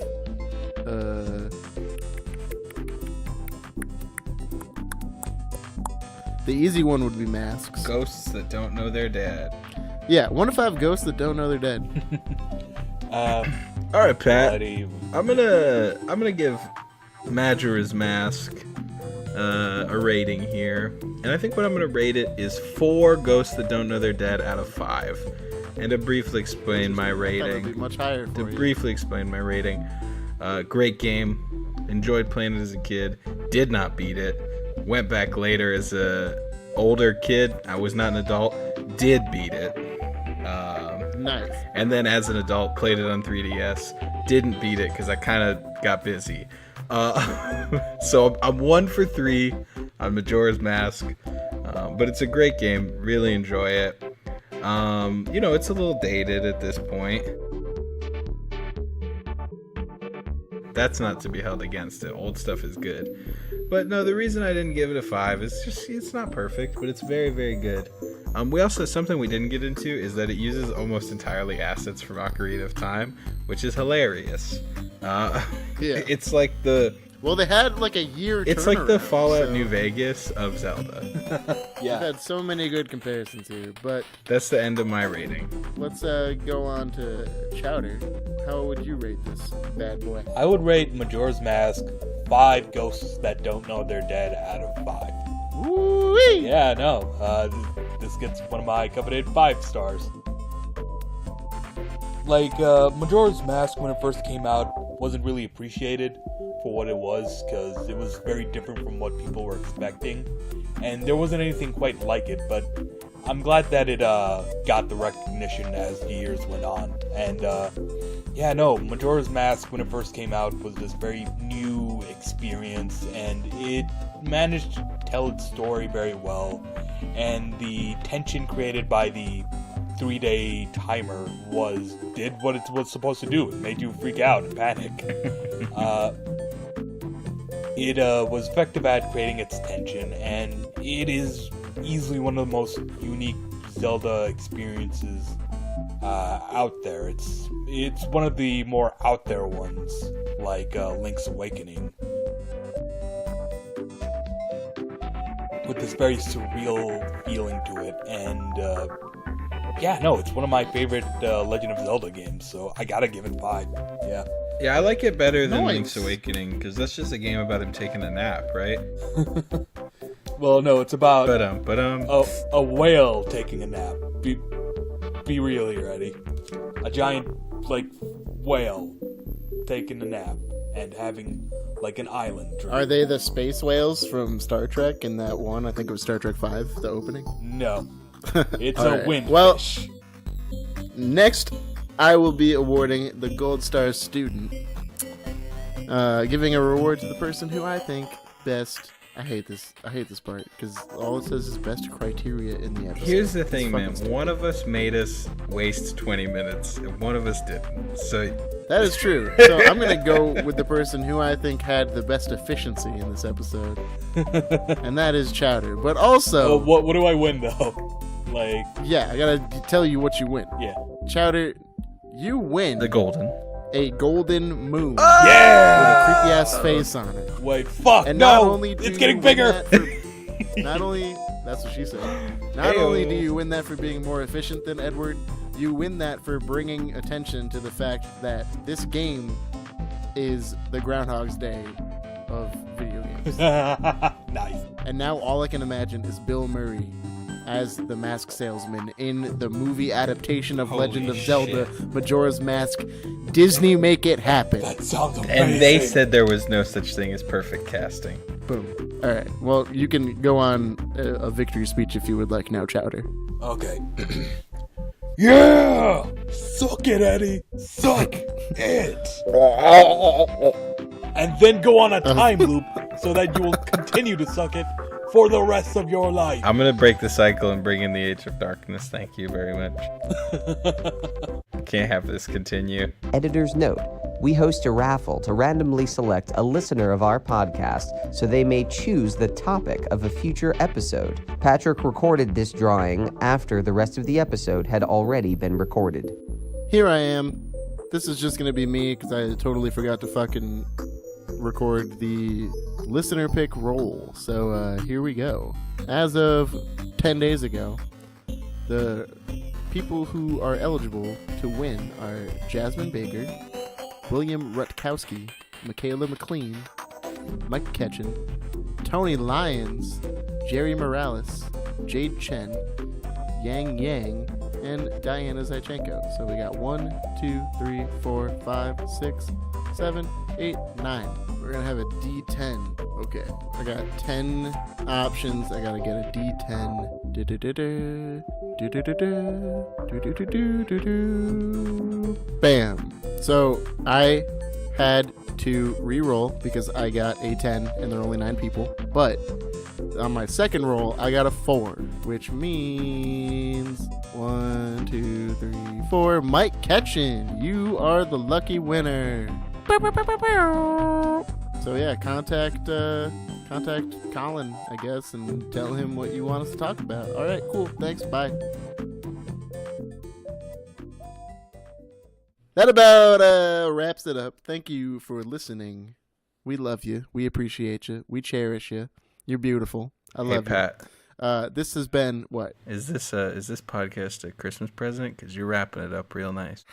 The easy one would be masks. Ghosts that don't know they're dead. Yeah, 1 to 5 ghosts that don't know they're dead. All right, Pat. Buddy. I'm gonna give Majora's Mask a rating here, and I think what I'm gonna rate it is 4 ghosts that don't know they're dead out of 5. And to briefly explain my That would be rating. much higher for you. Briefly explain my rating. Great game. Enjoyed playing it as a kid. Did not beat it. Went back later as a older kid. I was not an adult. Did beat it. Nice. And then as an adult, played it on 3DS. Didn't beat it because I kind of got busy. So I'm 1 for 3 on Majora's Mask. But it's a great game. Really enjoy it. It's a little dated at this point. That's not to be held against it. Old stuff is good. But no, the reason I didn't give it a 5 is just it's not perfect, but it's very, very good. We also, something we didn't get into is that it uses almost entirely assets from Ocarina of Time, which is hilarious. Yeah. It's like the... Well, they had like a year. It's like the turnaround, Fallout so New Vegas of Zelda. We've Yeah. had so many good comparisons here, but That's the end of my rating. let's go on to Chowder. How would you rate this bad boy? I would rate Majora's Mask 5 ghosts that don't know they're dead out of 5. Woo-wee! Yeah, no. This gets one of my coveted 5 stars. Like, Majora's Mask, when it first came out, wasn't really appreciated for what it was, because it was very different from what people were expecting. And there wasn't anything quite like it, but I'm glad that it got the recognition as the years went on. And, Majora's Mask, when it first came out, was this very new experience, and it managed to tell its story very well. And the tension created by the 3-day timer did what it was supposed to do. It made you freak out and panic. It was effective at creating its tension, and it is easily one of the most unique Zelda experiences out there. It's one of the more out there ones, like Link's Awakening, with this very surreal feeling to it. And it's one of my favorite Legend of Zelda games, so I gotta give it 5. Yeah. Yeah, I like it better than Nice. Link's Awakening, because that's just a game about him taking a nap, right? Well, no, it's about Ba-dum. a whale taking a nap. Be real here, Eddie. A giant, whale taking a nap and having, an island dream. Are they the space whales from Star Trek in that one? I think it was Star Trek 5, the opening. No. It's All a right. windfish. Well, next, I will be awarding the Gold Star student, giving a reward to the person who I think best. I hate this part because all it says is best criteria in the episode. Here's the It's thing, fucking man. stupid. One of us made us waste 20 minutes, and one of us didn't. So That is true. So I'm gonna go with the person who I think had the best efficiency in this episode, and that is Chowder. But also, what do I win, though? yeah, I gotta tell you what you win. Yeah. Chowder, you win the golden. a golden moon Yeah! with a creepy ass face on it. Wait, fuck, And no! not only do It's you getting win bigger! that for- not only, that's what she said. Not Heyo. only do you win that for being more efficient than Edward, you win that for bringing attention to the fact that this game is the Groundhog's Day of video games. Nice. And now all I can imagine is Bill Murray as the mask salesman in the movie adaptation of Holy Legend of Zelda, shit. Majora's Mask. Disney, make it happen. That sounds amazing. And they said there was no such thing as perfect casting. Boom. All right. Well, you can go on a victory speech if you would like now, Chowder. Okay. Yeah! Suck it, Eddie! Suck it! And then go on a time loop so that you will continue to suck it for the rest of your life. I'm gonna break the cycle and bring in the Age of Darkness. Thank you very much. Can't have this continue. Editor's note: we host a raffle to randomly select a listener of our podcast so they may choose the topic of a future episode. Patrick recorded this drawing after the rest of the episode had already been recorded. Here I am. This is just gonna be me because I totally forgot to fucking record the listener pick roll. So here we go. As of 10 days ago, the people who are eligible to win are Jasmine Baker, William Rutkowski, Michaela McLean, Mike Ketchen, Tony Lyons, Jerry Morales, Jade Chen, Yang Yang, and Diana Zychenko. So we got 1, 2, 3, 4, 5, 6, 7, 8, 9. We're gonna have a D10. Okay, I got 10 options. I gotta get a D10. Du-du-du-du. Du-du-du-du. Du-du-du-du-du-du. Bam. So I had to re-roll because I got a 10 and there are only 9 people. But on my second roll, I got a 4, which means 1, 2, 3, 4. Mike Ketchen, you are the lucky winner. So yeah, contact Colin, I guess, and tell him what you want us to talk about. All right, cool. Thanks. Bye. That about wraps it up. Thank you for listening. We love you. We appreciate you. We cherish you. You're beautiful. I Hey love Pat, you. This has been what? is this podcast a Christmas present? Because you're wrapping it up real nice.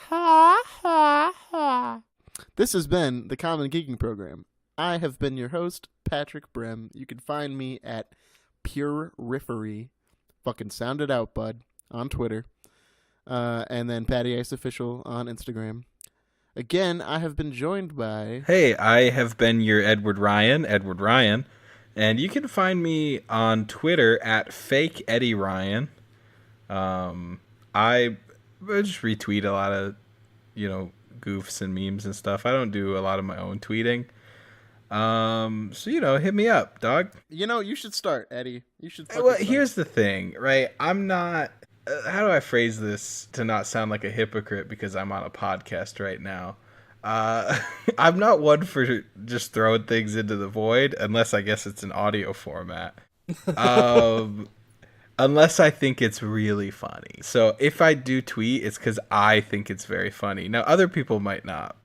This has been the Common Geeking Program. I have been your host, Patrick Brem. You can find me at Puriffery. Fucking sound it out, bud, on Twitter. And then Patty Ice Official on Instagram. Again, I have been joined by... Hey, I have been your Edward Ryan, and you can find me on Twitter at Fake Eddie Ryan. I just retweet a lot of, goofs and memes and stuff. I don't do a lot of my own tweeting. So hit me up, dog. You should start, Eddie. You should fucking Well, start. here's the thing, right? I'm not. How do I phrase this to not sound like a hypocrite because I'm on a podcast right now? I'm not one for just throwing things into the void, unless I guess it's an audio format. unless I think it's really funny. So if I do tweet, it's because I think it's very funny. Now, other people might not.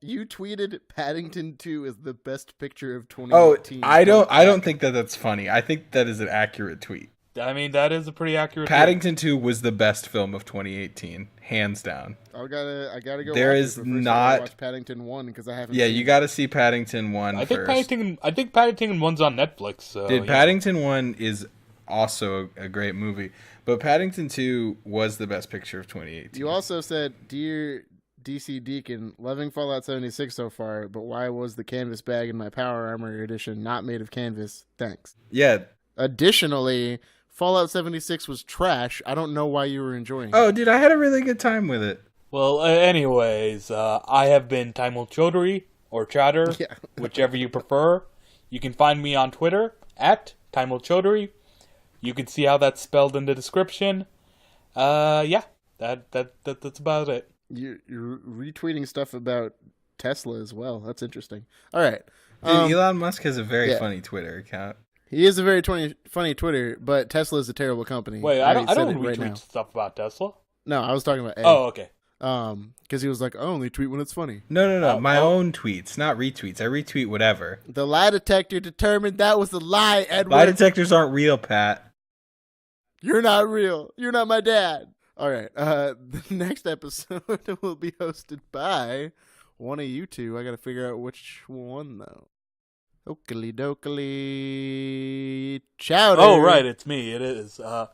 You tweeted Paddington 2 is the best picture of Oh, 2018. I don't think that that's funny. I think that is an accurate tweet. I mean, that is a pretty accurate. Paddington 2 was the best film of 2018, hands down. I gotta go. There watch is it, but first I not. gotta watch Paddington 1 because I haven't. Yeah, seen you it. got to see Paddington 1 I think first. Paddington 1's on Netflix. So, Dude, Paddington 1 is also a great movie, but Paddington 2 was the best picture of 2018. You also said, "Dear DC Deacon, loving Fallout 76 so far, but why was the canvas bag in my Power Armor edition not made of canvas? Thanks." Yeah. Additionally, Fallout 76 was trash. I don't know why you were enjoying it. Oh, dude, I had a really good time with it. Well, anyways, I have been Taimul Chaudhary, or Chowder, Yeah. whichever you prefer. You can find me on Twitter, at Taimul Chaudhary. You can see how that's spelled in the description. Yeah, that's about it. You're retweeting stuff about Tesla as well. That's interesting. All right. Dude, Elon Musk has a very yeah. funny Twitter account. He is a very funny Twitter, but Tesla is a terrible company. Wait, I don't said retweet it right now. stuff about Tesla. No, I was talking about Ed. Oh, okay. Because he was like, I only tweet when it's funny. No. My own tweets, not retweets. I retweet whatever. The lie detector determined that was a lie, Edward. Lie detectors aren't real, Pat. You're not real. You're not my dad. All right. The next episode will be hosted by one of you two. I got to figure out which one, though. Oakley dokley chowder. Oh, right, it's me. It is. The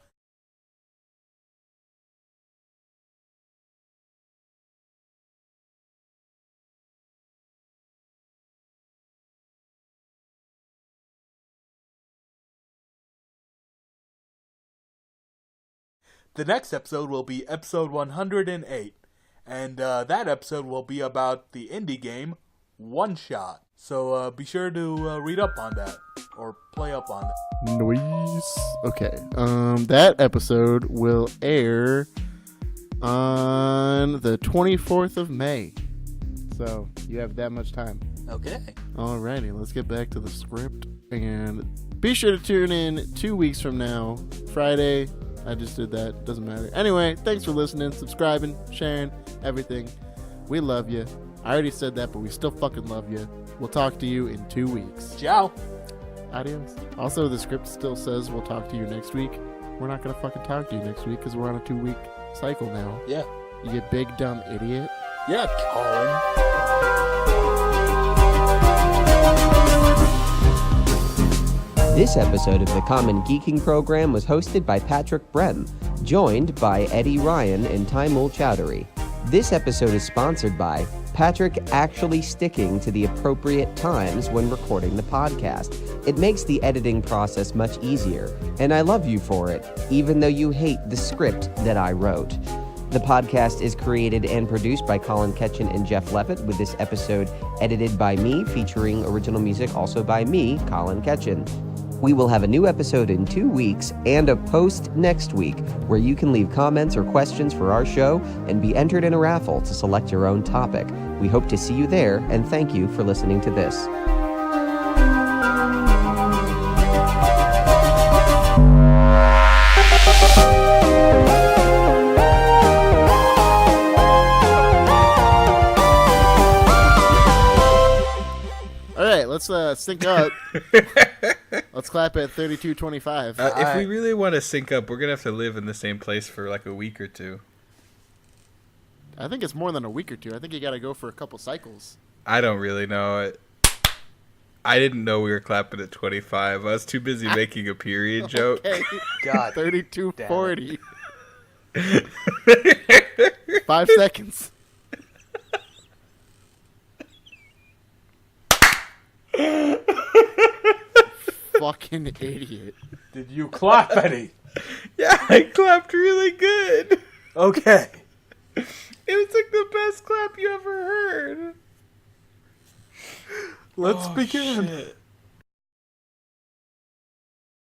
next episode will be episode 108, and that episode will be about the indie game One Shot. So be sure to read up on that, or play up on it. Nice. Okay. That episode will air on the 24th of May. So you have that much time. Okay. Alrighty, let's get back to the script. And be sure to tune in 2 weeks from now, Friday. I just did that. Doesn't matter. Anyway, thanks for listening, subscribing, sharing, everything. We love you. I already said that, but we still fucking love you. We'll talk to you in 2 weeks. Ciao. Adios. Also, the script still says we'll talk to you next week. We're not going to fucking talk to you next week because we're on a 2-week cycle now. Yeah. You big dumb idiot. Yeah, Colin. This episode of the Common Geeking Program was hosted by Patrick Brem, joined by Eddie Ryan and Taimul Chaudhary. This episode is sponsored by Patrick actually sticking to the appropriate times when recording the podcast. It makes the editing process much easier, and I love you for it, even though you hate the script that I wrote. The podcast is created and produced by Colin, Ketchen, and Jeff Leavitt, with this episode edited by me, featuring original music also by me, Colin Ketchen. We will have a new episode in 2 weeks and a post next week where you can leave comments or questions for our show and be entered in a raffle to select your own topic. We hope to see you there, and thank you for listening to this. All right, let's sync up. Let's clap at 32:25. If we really want to sync up, we're going to have to live in the same place for like a week or two. I think it's more than a week or two. I think you got to go for a couple cycles. I don't really know. I didn't know we were clapping at 25. I was too busy making a period joke. Okay. God. 32:40. 5 seconds. Fucking idiot. Did you clap, Eddie? Yeah, I clapped really good. Okay. It was like the best clap you ever heard. Let's begin. Shit.